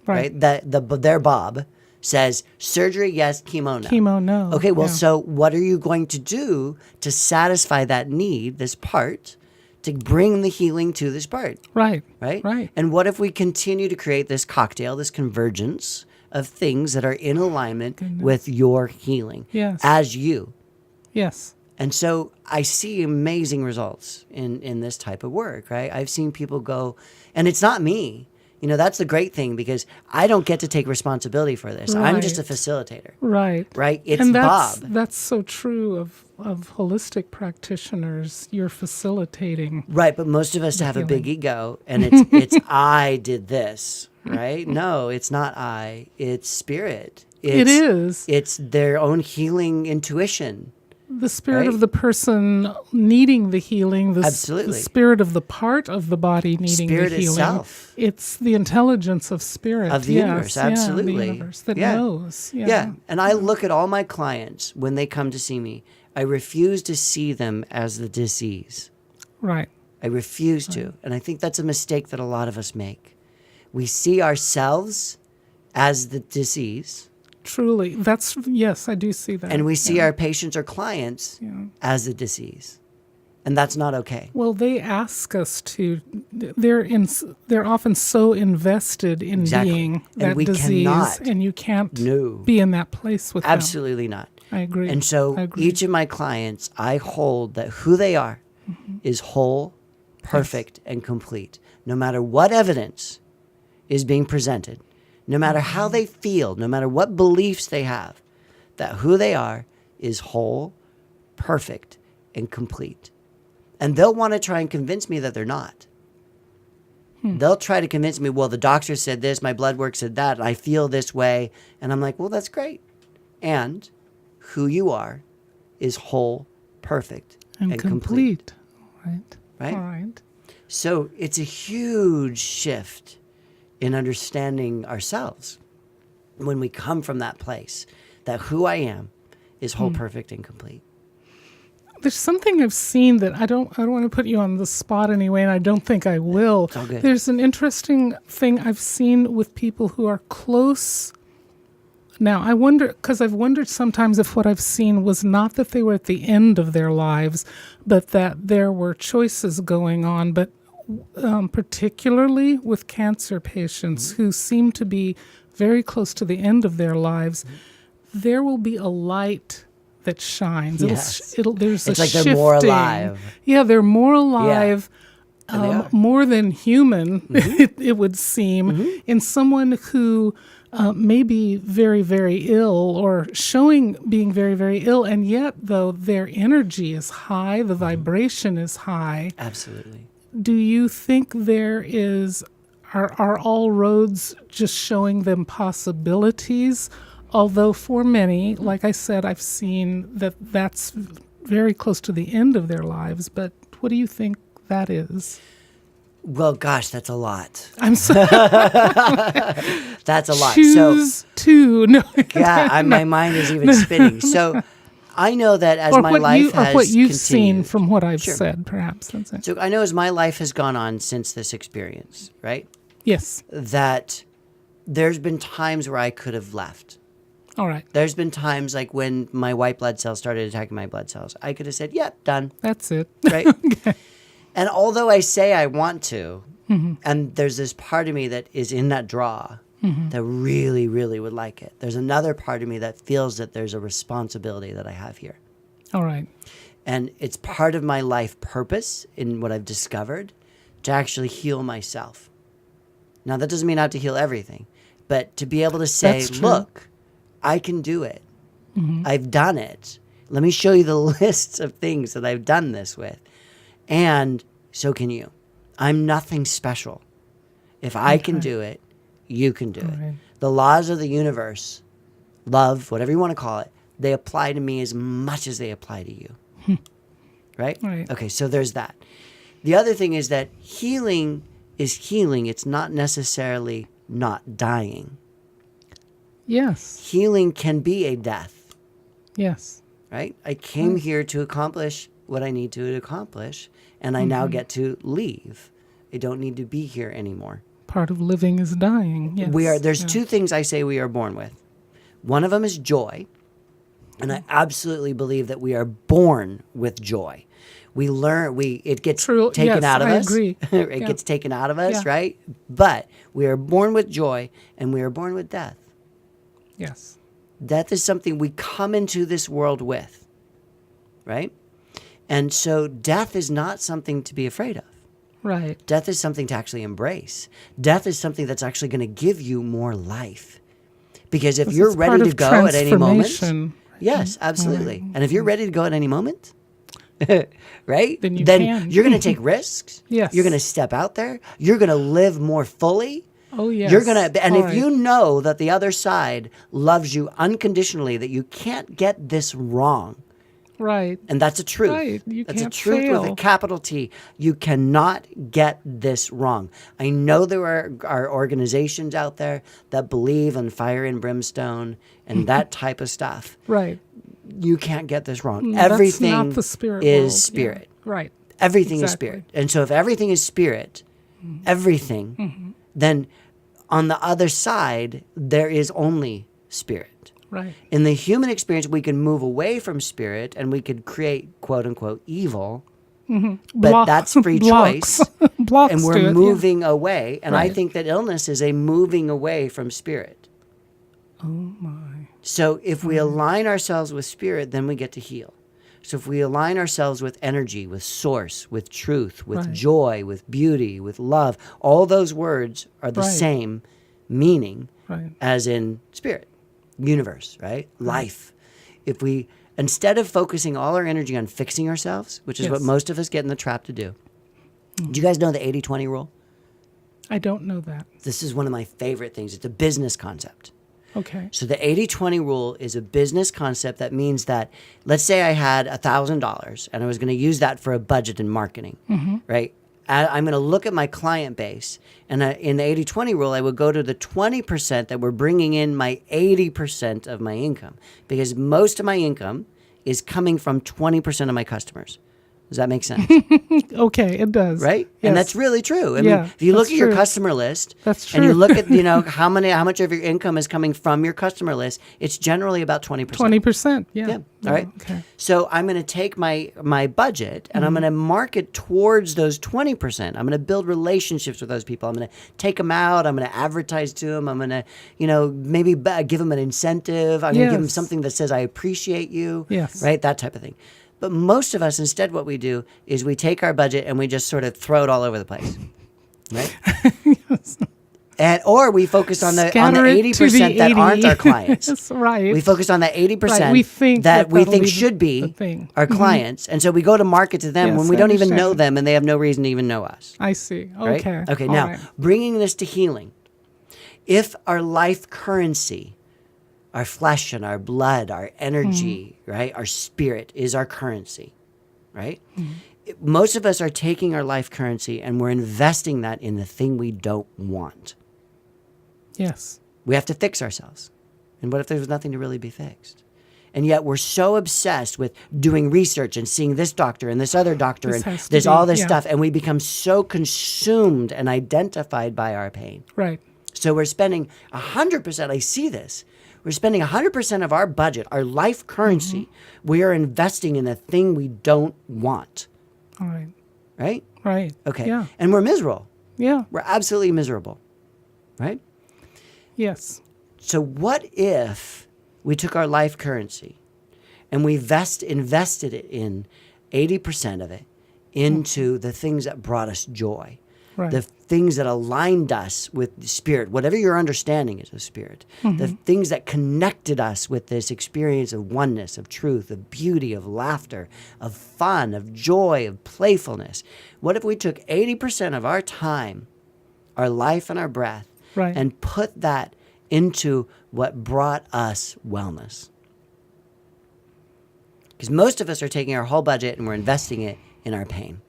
right? Their Bob says surgery, yes, chemo, no. Chemo, no. Okay, well, so what are you going to do to satisfy that need, this part, to bring the healing to this part? Right. Right? Right. And what if we continue to create this cocktail, this convergence of things that are in alignment with your healing as you? Yes. And so I see amazing results in this type of work, right? I've seen people go, and it's not me. That's the great thing, because I don't get to take responsibility for this. Right. I'm just a facilitator. Right. Right? It's and Bob. That's so true of holistic practitioners. You're facilitating. Right, but most of us have a big ego, and it's I did this, right? No, it's not I. It's spirit. It is. It's their own healing intuition. The spirit of the person needing the healing, the spirit of the part of the body needing spirit the healing. Itself. It's the intelligence of spirit. Of the universe, absolutely. The universe that knows. Yeah. And I look at all my clients when they come to see me. I refuse to see them as the disease. Right. I refuse to. And I think that's a mistake that a lot of us make. We see ourselves as the disease. Truly. Yes, I do see that. And we see our patients or clients as a disease. And that's not okay. Well, they ask us to. They're often so invested in being that disease, and you can't be in that place with them. Absolutely not. I agree. And so each of my clients, I hold that who they are is whole, perfect, and complete. No matter what evidence is being presented, no matter how they feel, no matter what beliefs they have, that who they are is whole, perfect, and complete. And they'll want to try and convince me that they're not. They'll try to convince me, well, the doctor said this, my blood work said that, and I feel this way. And I'm like, well, that's great. And who you are is whole, perfect, and complete. Right. Right? All right. So it's a huge shift in understanding ourselves when we come from that place, that who I am is whole, perfect, and complete. There's something I've seen that I don't want to put you on the spot anyway, and I don't think I will. It's all good. There's an interesting thing I've seen with people who are close. Now, I wonder, because I've wondered sometimes if what I've seen was not that they were at the end of their lives, but that there were choices going on, but particularly with cancer patients who seem to be very close to the end of their lives, there will be a light that shines. Yes. There's It's a like shifting. they're more alive. Yeah, they're more alive, And they are. more than human, it would seem, in someone who may be very, very ill or showing being very, very ill, and yet, though, their energy is high, the vibration is high. Absolutely. Do you think are all roads just showing them possibilities? Although for many, like I said, I've seen that's very close to the end of their lives. But what do you think that is? Well, gosh, that's a lot. I'm sorry. That's a lot. Choose two. No. Yeah, my mind is even spinning. So I know that as my life has or what you've continued, seen from what I've Sure. said, perhaps. That's it. So I know as my life has gone on since this experience, right, Yes. that there's been times where I could have left. All right. There's been times like when my white blood cells started attacking my blood cells. I could have said, yep, done. That's it. Right? And although I say I want to, and there's this part of me that is in that draw that really, really would like it. There's another part of me that feels that there's a responsibility that I have here. All right. And it's part of my life purpose in what I've discovered to actually heal myself. Now, that doesn't mean I have to heal everything, but to be able to say, That's true. look, I can do it. I've done it. Let me show you the lists of things that I've done this with. And so can you. I'm nothing special. If I can do it, you can do it. Right. The laws of the universe, love, whatever you want to call it, they apply to me as much as they apply to you. Right? Right. Okay, so there's that. The other thing is that healing is healing. It's not necessarily not dying. Yes. Healing can be a death, Yes. right? I came here to accomplish what I need to accomplish, and I now get to leave. I don't need to be here anymore. Part of living is dying. Yes. There's two things I say we are born with. One of them is joy, and I absolutely believe that we are born with joy. We learn, it gets True. taken Yes, out of I us. agree. It Yeah. gets taken out of us, Yeah. right? But we are born with joy, and we are born with death. Yes. Death is something we come into this world with, right? And so death is not something to be afraid of. Right. Death is something to actually embrace. Death is something that's actually going to give you more life. Because if you're It's part ready to of go at any moment, transformation. yes, absolutely. And if you're ready to go at any moment, right? Then you can. You're going to take risks. Yes. You're going to step out there. You're going to live more fully. Oh, yes. You're going to, and All if you know that the other side loves you unconditionally, that you can't get this wrong. Right. And that's a truth. Right. You That's can't a truth with a fail. capital T. You cannot get this wrong. I know there are organizations out there that believe in fire and brimstone and that type of stuff. Right. You can't get this wrong. No, Everything that's not the spirit is world. spirit. Yeah. Right. Everything Exactly. is spirit. And so if everything is spirit, everything, then on the other side, there is only spirit. Right. In the human experience, we can move away from spirit and we could create quote unquote evil, but that's free choice. Blocks And to we're it, yeah. moving away. And I Right. think that illness is a moving away from spirit. Oh my. So if we align ourselves with spirit, then we get to heal. So if we align ourselves with energy, with source, with truth, with Right. joy, with beauty, with love, all those words are the Right. same meaning Right. as in spirit, universe, right? Life. If we, instead of focusing all our energy on fixing ourselves, which is what Yes. most of us get in the trap to do. Do you guys know the 80-20 rule? I don't know that. This is one of my favorite things. It's a business concept. Okay. So the 80-20 rule is a business concept that means that, let's say I had $1,000 and I was going to use that for a budget in marketing, right? I'm going to look at my client base, and in the 80-20 rule, I would go to the 20% that were bringing in my 80% of my income, because most of my income is coming from 20% of my customers. Does that make sense? Okay, it does. Right? Yes. And that's really true. I Yeah, mean, if you look that's at your true. customer list That's and you true. look at, how much of your income is coming from your customer list, it's generally about 20%. 20%. Yeah. Yeah. All right. Okay. So I'm going to take my budget and I'm going to market towards those 20%. I'm going to build relationships with those people. I'm going to take them out. I'm going to advertise to them. I'm going to, maybe give them an incentive. I'm going to give them Yes. something that says, I appreciate you. Yes. Right. That type of thing. But most of us, instead, what we do is we take our budget and we just sort of throw it all over the place. Right. Yes. Or we focus on the Scatter it to 80% that 80. aren't our clients. That's right. We focus on that 80% Right, we think that we that'll think be should the be thing. our clients. And so we go to market to them Yes, when we I don't even understand. know them and they have no reason to even know us. I see. Right? Okay. Okay, All now, right. bringing this to healing. If our life currency, our flesh and our blood, our energy, right, our spirit is our currency, right? Most of us are taking our life currency and we're investing that in the thing we don't want. Yes. We have to fix ourselves. And what if there's nothing to really be fixed? And yet we're so obsessed with doing research and seeing this doctor and this other doctor This and has to there's be- all this yeah. stuff. And we become so consumed and identified by our pain. Right. So we're spending 100%, I see this. We're spending 100% of our budget, our life currency, we are investing in the thing we don't want. All right. Right? Right. Okay. Yeah. And we're miserable. Yeah. We're absolutely miserable. Right? Yes. So what if we took our life currency and we invested it in 80% of it into the things that brought us joy, Right. the things that aligned us with the spirit, whatever your understanding is of spirit, the things that connected us with this experience of oneness, of truth, of beauty, of laughter, of fun, of joy, of playfulness. What if we took 80% of our time, our life and our breath, Right. and put that into what brought us wellness? Because most of us are taking our whole budget and we're investing it in our pain.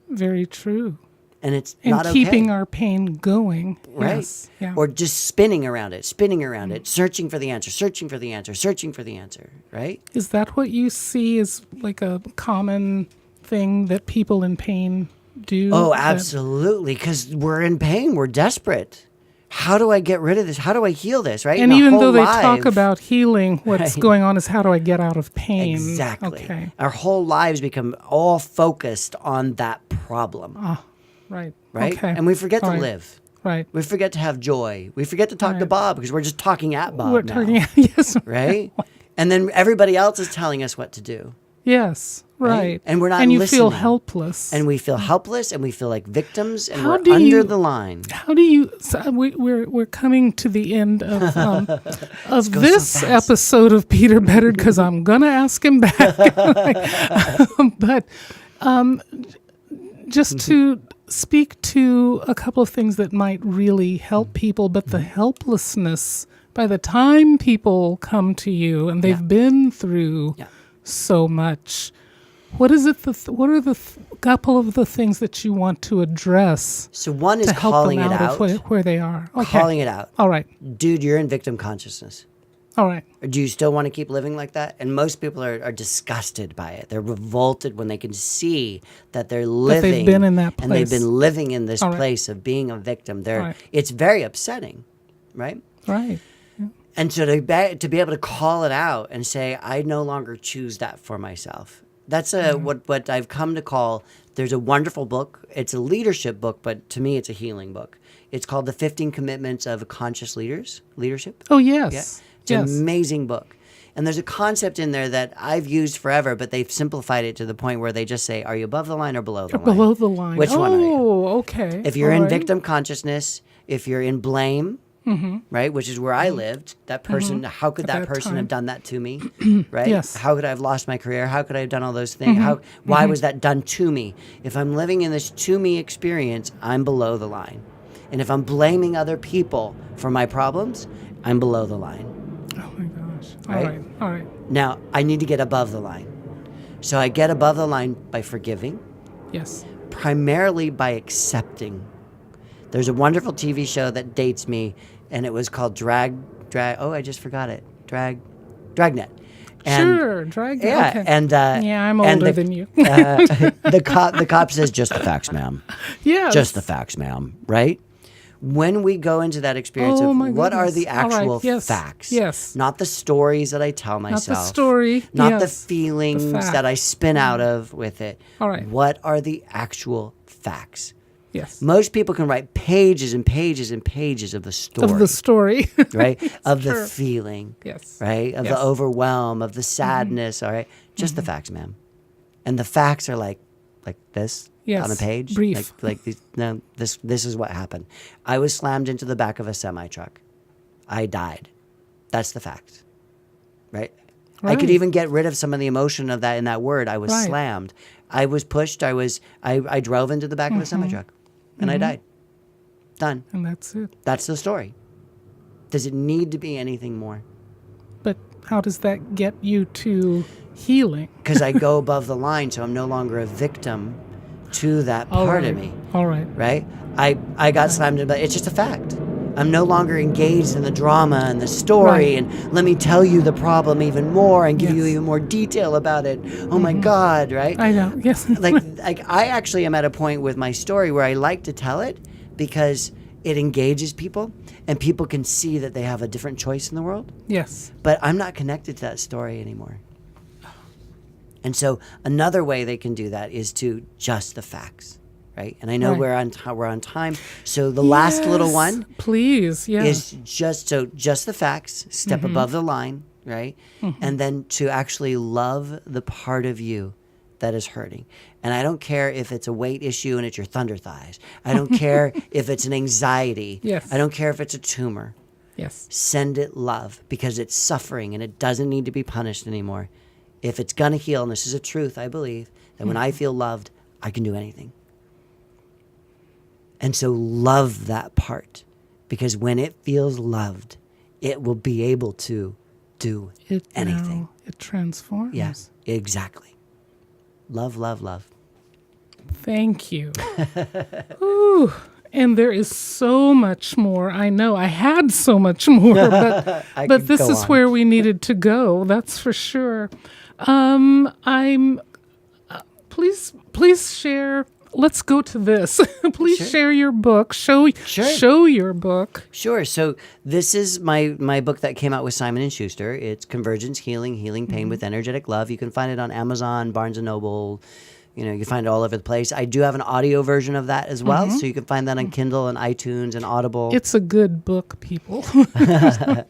Very true. And it's And not okay. keeping our pain going. Right? Yes. Yeah. Or just spinning around it, searching for the answer, searching for the answer, right? Is that what you see as like a common thing that people in pain do? Oh, That- absolutely. Because we're in pain. We're desperate. How do I get rid of this? How do I heal this, right? And our even whole though they life- talk about healing, what's Right. going on is how do I get out of pain? Exactly. Okay. Our whole lives become all focused on that problem, Right. right? Okay. And we forget to All right. live. Right. We forget to have joy. We forget to talk to Right. Bob because we're just talking at Bob We're now, talking. Yes. right? And then everybody else is telling us what to do. Yes. Right. And we're not And you feel listening. helpless. And we feel helpless and we feel like victims and How we're do under you- the line. How do you? So we're coming to the end of of go this so fast. episode of Peter Bedard because I'm gonna ask him back. But just to speak to a couple of things that might really help people, but the helplessness by the time people come to you and they've Yeah. been through Yeah. so much. What is it? What are the couple of the things that you want to address So one is to help calling them it out out. of where they are? Okay. Calling it out. All right. Dude, you're in victim consciousness. All right. Or do you still want to keep living like that? And most people are disgusted by it. They're revolted when they can see that they're living. been in that And they've place. been living in this All right. place of being a victim. Right. It's very upsetting, right? Right. And so to be able to call it out and say, I no longer choose that for myself. That's what I've come to call, there's a wonderful book. It's a leadership book, but to me, it's a healing book. It's called The 15 Commitments of Conscious Leadership. Oh Yeah. yes. It's Yes. an amazing book. And there's a concept in there that I've used forever, but they've simplified it to the point where they just say, are you above the line or below the line? Below the line. Which one are you? Oh, okay. If you're All in right. victim consciousness, if you're in blame, right, which is where I lived, that person, how could At that that person time. have done that to me, right? Yes. How could I have lost my career? How could I have done all those things? Why was that done to me? If I'm living in this to me experience, I'm below the line. And if I'm blaming other people for my problems, I'm below the line. Oh my gosh. All Right? right. All right. Now, I need to get above the line. So I get above the line by forgiving, Yes. primarily by accepting. There's a wonderful TV show that dates me, and it was called I just forgot it. Dragnet. Sure, drag. Yeah, Okay. and Yeah, I'm and older than you. the cop says, "Just the facts, ma'am. Yes. Just the facts, ma'am." Right? When we go into that experience Oh, of my what are goodness. the All right. actual Yes. facts, Yes. not the stories that I tell Not myself, the story. not the Yes. feelings fact. that I spin out of with it. All right. What are the actual facts? Yes. Most people can write pages and pages and pages of the story, Of the story. right? Of the true. feeling, Yes. right? Of Yes. the overwhelm, of the sadness, all right? Just the facts, ma'am. And the facts are like this Yes. on a page. Brief. Like these, no, this is what happened. I was slammed into the back of a semi-truck. I died. That's the fact, right? I could Right. even get rid of some of the emotion of that in that word. I was Right. slammed. I was pushed. I drove into the back of a semi-truck and I died. Done. And that's it. That's the story. Does it need to be anything more? But how does that get you to healing? Because I go above the line, so I'm no longer a victim to that All part right. of me, All right. right? I got slammed in, but it's just a fact. I'm no longer engaged in the drama and the story, Right. and let me tell you the problem even more and give you Yes. even more detail about it. Oh my God, right? I know. Yes. like I actually am at a point with my story where I like to tell it because it engages people and people can see that they have a different choice in the world. Yes. But I'm not connected to that story anymore. And so another way they can do that is to just the facts, right? And I know Right. we're on time. So the last little Yes. one Please. Yeah. is just the facts, step above the line, right? And then to actually love the part of you that is hurting. And I don't care if it's a weight issue and it's your thunder thighs. I don't care if it's an anxiety. Yes. I don't care if it's a tumor. Yes. Send it love because it's suffering and it doesn't need to be punished anymore. If it's going to heal, and this is a truth, I believe, that when I feel loved, I can do anything. And so love that part because when it feels loved, it will be able to do anything. It transforms. Yeah, exactly. Love, love, love. Thank you. Ooh. And there is so much more. I know I had so much more, but could this go is on. where we needed to go. That's for sure. Please share. Let's go to this. Please Sure. share your book. Show your book. Sure. So this is my book that came out with Simon & Schuster. It's Convergence Healing, Healing Pain with Energetic Love. You can find it on Amazon, Barnes & Noble. You can find it all over the place. I do have an audio version of that as well. So you can find that on Kindle and iTunes and Audible. It's a good book, people.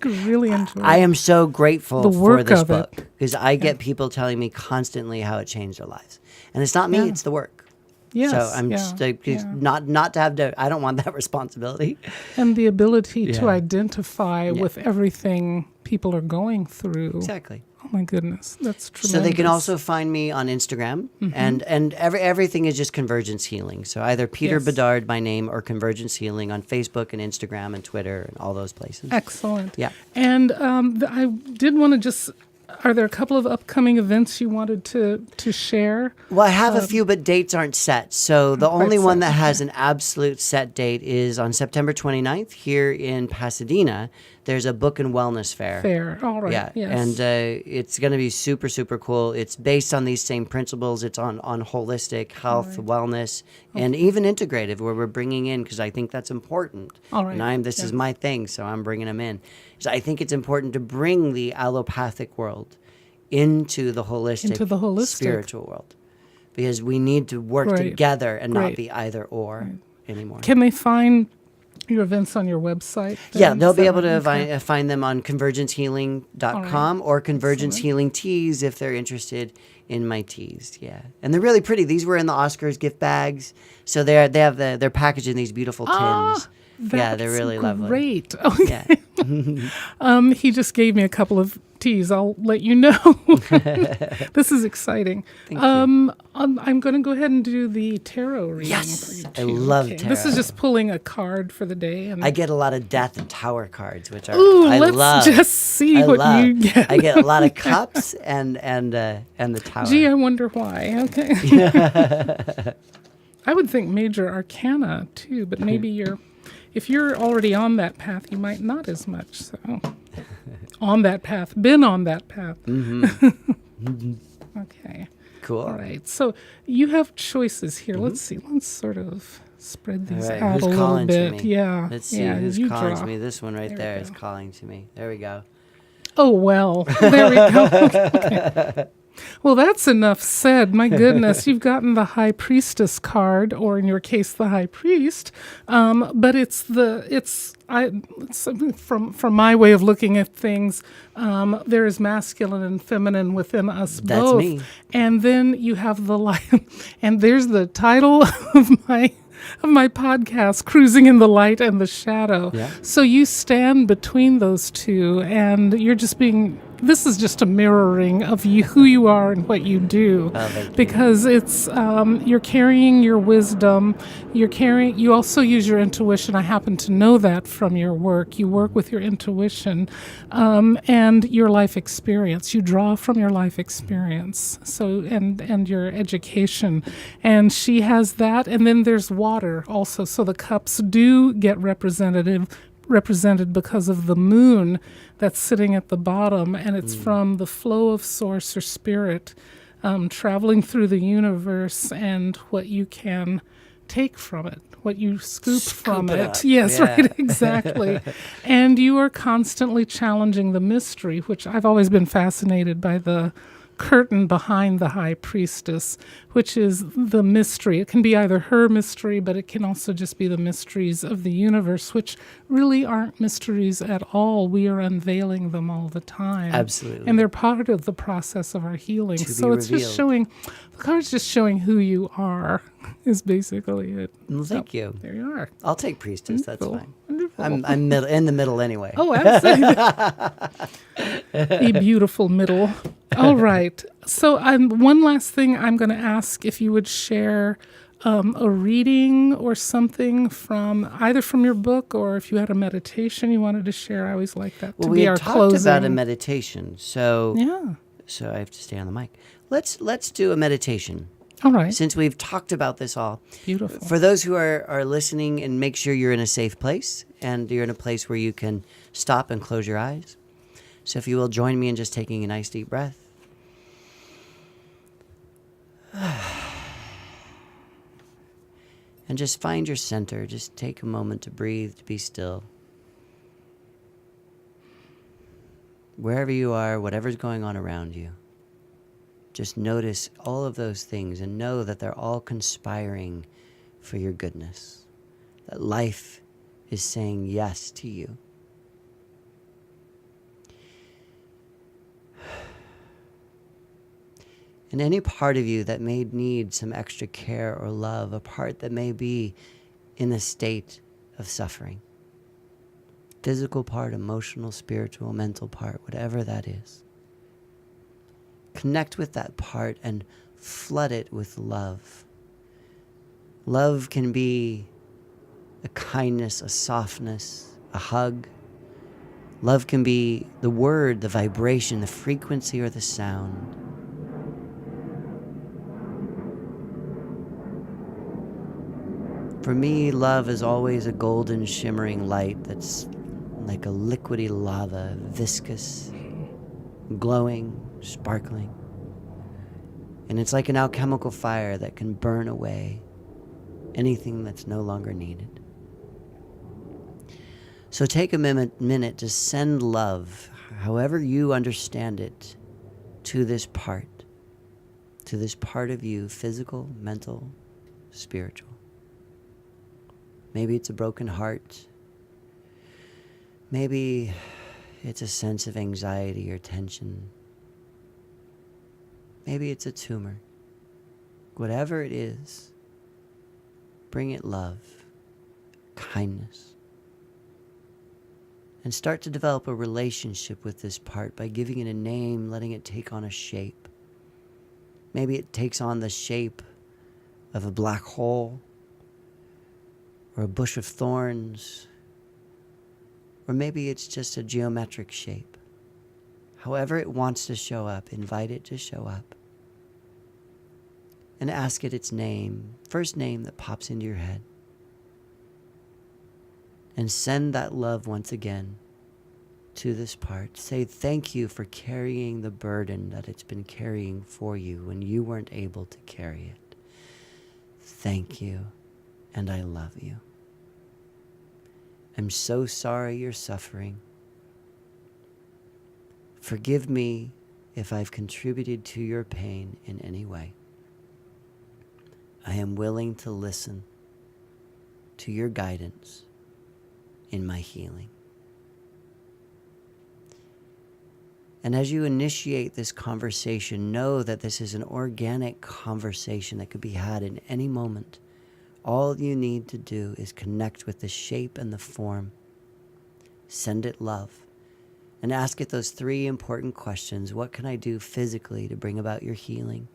Really enjoy I it. am so grateful The for work this of it. book because I get people telling me constantly how it changed their lives. And it's not me, Yeah. it's the work. Yes, So I'm yeah, just like, yeah. not to have to, I don't want that responsibility. And the ability to Yeah. identify with everything people are going through. Exactly. Oh my goodness, that's tremendous. So they can also find me on Instagram, and everything is just Convergence Healing. So either Peter Yes. Bedard, my name, or Convergence Healing on Facebook and Instagram and Twitter and all those places. Excellent. Yeah. And I did want to just. Are there a couple of upcoming events you wanted to share? Well, I have a few, but dates aren't set. So the quite only one set, that has an absolute set date is on September 29th here in Pasadena. There's a book and wellness fair. Fair. All right. Yeah, Yes. and it's going to be super, super cool. It's based on these same principles. It's on holistic health, wellness, and even integrative, where we're bringing in, because I think that's important. All right, And this is my thing, so I'm bringing them in. So I think it's important to bring the allopathic world into the holistic, spiritual world, because we need to work Great. together and not Great. be either or anymore. Can they find your events on your website? Yeah, then? they'll Is be that able to right? find them on convergencehealing.com or Convergence Healing Teas if they're interested in my teas. Yeah, and they're really pretty. These were in the Oscars gift bags, so they're packaged in these beautiful tins. Yeah, they're really lovely. Great. Okay. Yeah. He just gave me a couple of teas. I'll let you know. This is exciting. Thank you. I'm going to go ahead and do the tarot reading Yes, for you I too. love This tarot. is just pulling a card for the day. And I get a lot of Death and Tower cards, which are ooh, I let's love. just see I what love. you get. I get a lot of cups and the Tower. Gee, I wonder why. Okay. I would think major arcana too, but maybe if you're already on that path, you might not as much. So On that path, been on that path. Okay. Cool. All right. So you have choices here. Let's see. Let's sort of spread these All right, out who's a little calling to bit. me? Yeah. Let's see yeah, who's you calling draw. to me. This one right There there we is go. calling to me. There we go. Oh, well. There we go. Okay. Well, that's enough said. My goodness, you've gotten the High Priestess card, or in your case, the High Priest. But it's from my way of looking at things. There is masculine and feminine within us That's both. me. And then you have the light, and there's the title of my podcast, Cruising in the Light and the Shadow. Yeah. So you stand between those two, and you're just this is just a mirroring of who you are and what you do. Oh, thank you. Because it's, you're carrying your wisdom, you also use your intuition. I happen to know that from your work. You work with your intuition, and your life experience. You draw from your life experience. So, and your education. And she has that, and then there's water also. So the cups do get represented because of the moon that's sitting at the bottom, and it's from the flow of source or spirit traveling through the universe, and what you can take from it, what you scoop from it it. up. Yes, Yeah. right, exactly. And you are constantly challenging the mystery, which I've always been fascinated by the curtain behind the High Priestess, which is the mystery. It can be either her mystery, but it can also just be the mysteries of the universe, which really aren't mysteries at all. We are unveiling them all the time. Absolutely. And they're part of the process of our healing. To be So it's revealed. just showing, the card's just showing who you are, is basically it. Well, thank you. There you are. I'll take priestess. That's Wonderful. fine. Wonderful. I'm in the middle anyway. Oh, absolutely. A beautiful middle. All right. So one last thing I'm going to ask if you would share a reading or something either from your book, or if you had a meditation you wanted to share. I always like that Well, to we be had our talked closing. about a meditation, so Yeah. I have to stay on the mic. Let's do a meditation. All right. Since we've talked about this all, Beautiful. for those who are listening, and make sure you're in a safe place and you're in a place where you can stop and close your eyes. So if you will join me in just taking a nice deep breath. And just find your center. Just take a moment to breathe, to be still. Wherever you are, whatever's going on around you, just notice all of those things and know that they're all conspiring for your goodness. That life is saying yes to you. And any part of you that may need some extra care or love, a part that may be in a state of suffering, physical part, emotional, spiritual, mental part, whatever that is, connect with that part and flood it with love. Love can be a kindness, a softness, a hug. Love can be the word, the vibration, the frequency, or the sound. For me, love is always a golden, shimmering light that's like a liquidy lava, viscous, glowing, sparkling. And it's like an alchemical fire that can burn away anything that's no longer needed. So take a minute to send love, however you understand it, to this part of you, physical, mental, spiritual. Maybe it's a broken heart. Maybe it's a sense of anxiety or tension. Maybe it's a tumor. Whatever it is, bring it love, kindness. And start to develop a relationship with this part by giving it a name, letting it take on a shape. Maybe it takes on the shape of a black hole, or a bush of thorns, or maybe it's just a geometric shape. However it wants to show up, invite it to show up. And ask it its name, first name that pops into your head. And send that love once again to this part. Say thank you for carrying the burden that it's been carrying for you when you weren't able to carry it. Thank you, and I love you. I'm so sorry you're suffering. Forgive me if I've contributed to your pain in any way. I am willing to listen to your guidance in my healing. And as you initiate this conversation, know that this is an organic conversation that could be had in any moment. All you need to do is connect with the shape and the form. Send it love. And ask it those 3 important questions. What can I do physically to bring about your healing?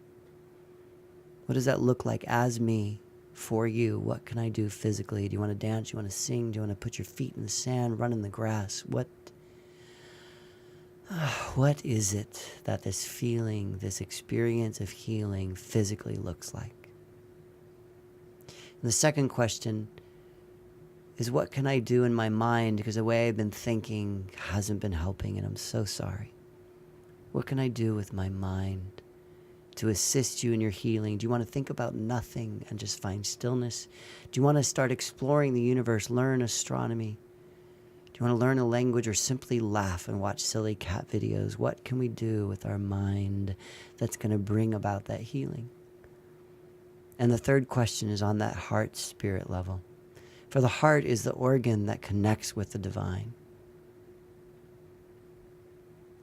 What does that look like as me, for you? What can I do physically? Do you want to dance? Do you want to sing? Do you want to put your feet in the sand, run in the grass? What is it that this feeling, this experience of healing physically looks like? And the second question is, what can I do in my mind? Because the way I've been thinking hasn't been helping, and I'm so sorry. What can I do with my mind to assist you in your healing? Do you want to think about nothing and just find stillness? Do you want to start exploring the universe, learn astronomy? Do you want to learn a language, or simply laugh and watch silly cat videos? What can we do with our mind that's going to bring about that healing? And the third question is on that heart-spirit level. For the heart is the organ that connects with the divine.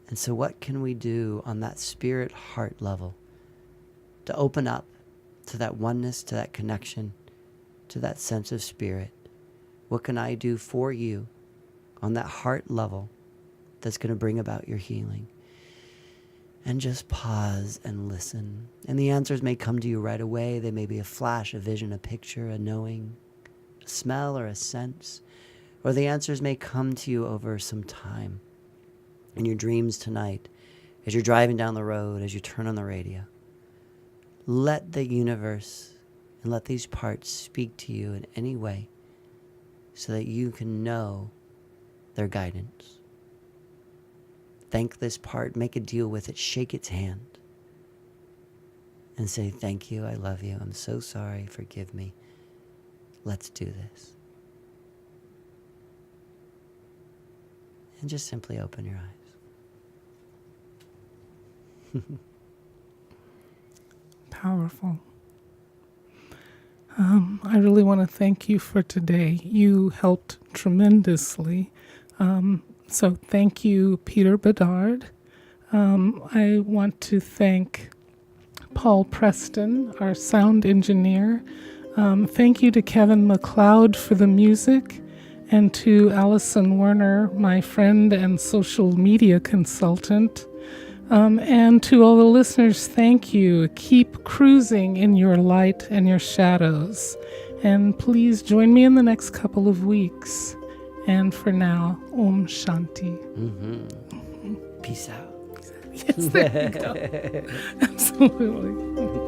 And so what can we do on that spirit-heart level to open up to that oneness, to that connection, to that sense of spirit? What can I do for you on that heart level that's going to bring about your healing? And just pause and listen. And the answers may come to you right away. They may be a flash, a vision, a picture, a knowing, a smell, or a sense. Or the answers may come to you over some time in your dreams tonight, as you're driving down the road, as you turn on the radio. Let the universe and let these parts speak to you in any way so that you can know their guidance. Thank this part, make a deal with it, shake its hand, and say, thank you, I love you, I'm so sorry, forgive me. Let's do this. And just simply open your eyes. Powerful. I really want to thank you for today. You helped tremendously. So thank you, Peter Bedard. I want to thank Paul Preston, our sound engineer. Thank you to Kevin MacLeod for the music, and to Allison Werner, my friend and social media consultant. And to all the listeners, thank you. Keep cruising in your light and your shadows. And please join me in the next couple of weeks. And for now, Om Shanti. Peace out. Yes, there you go. Absolutely.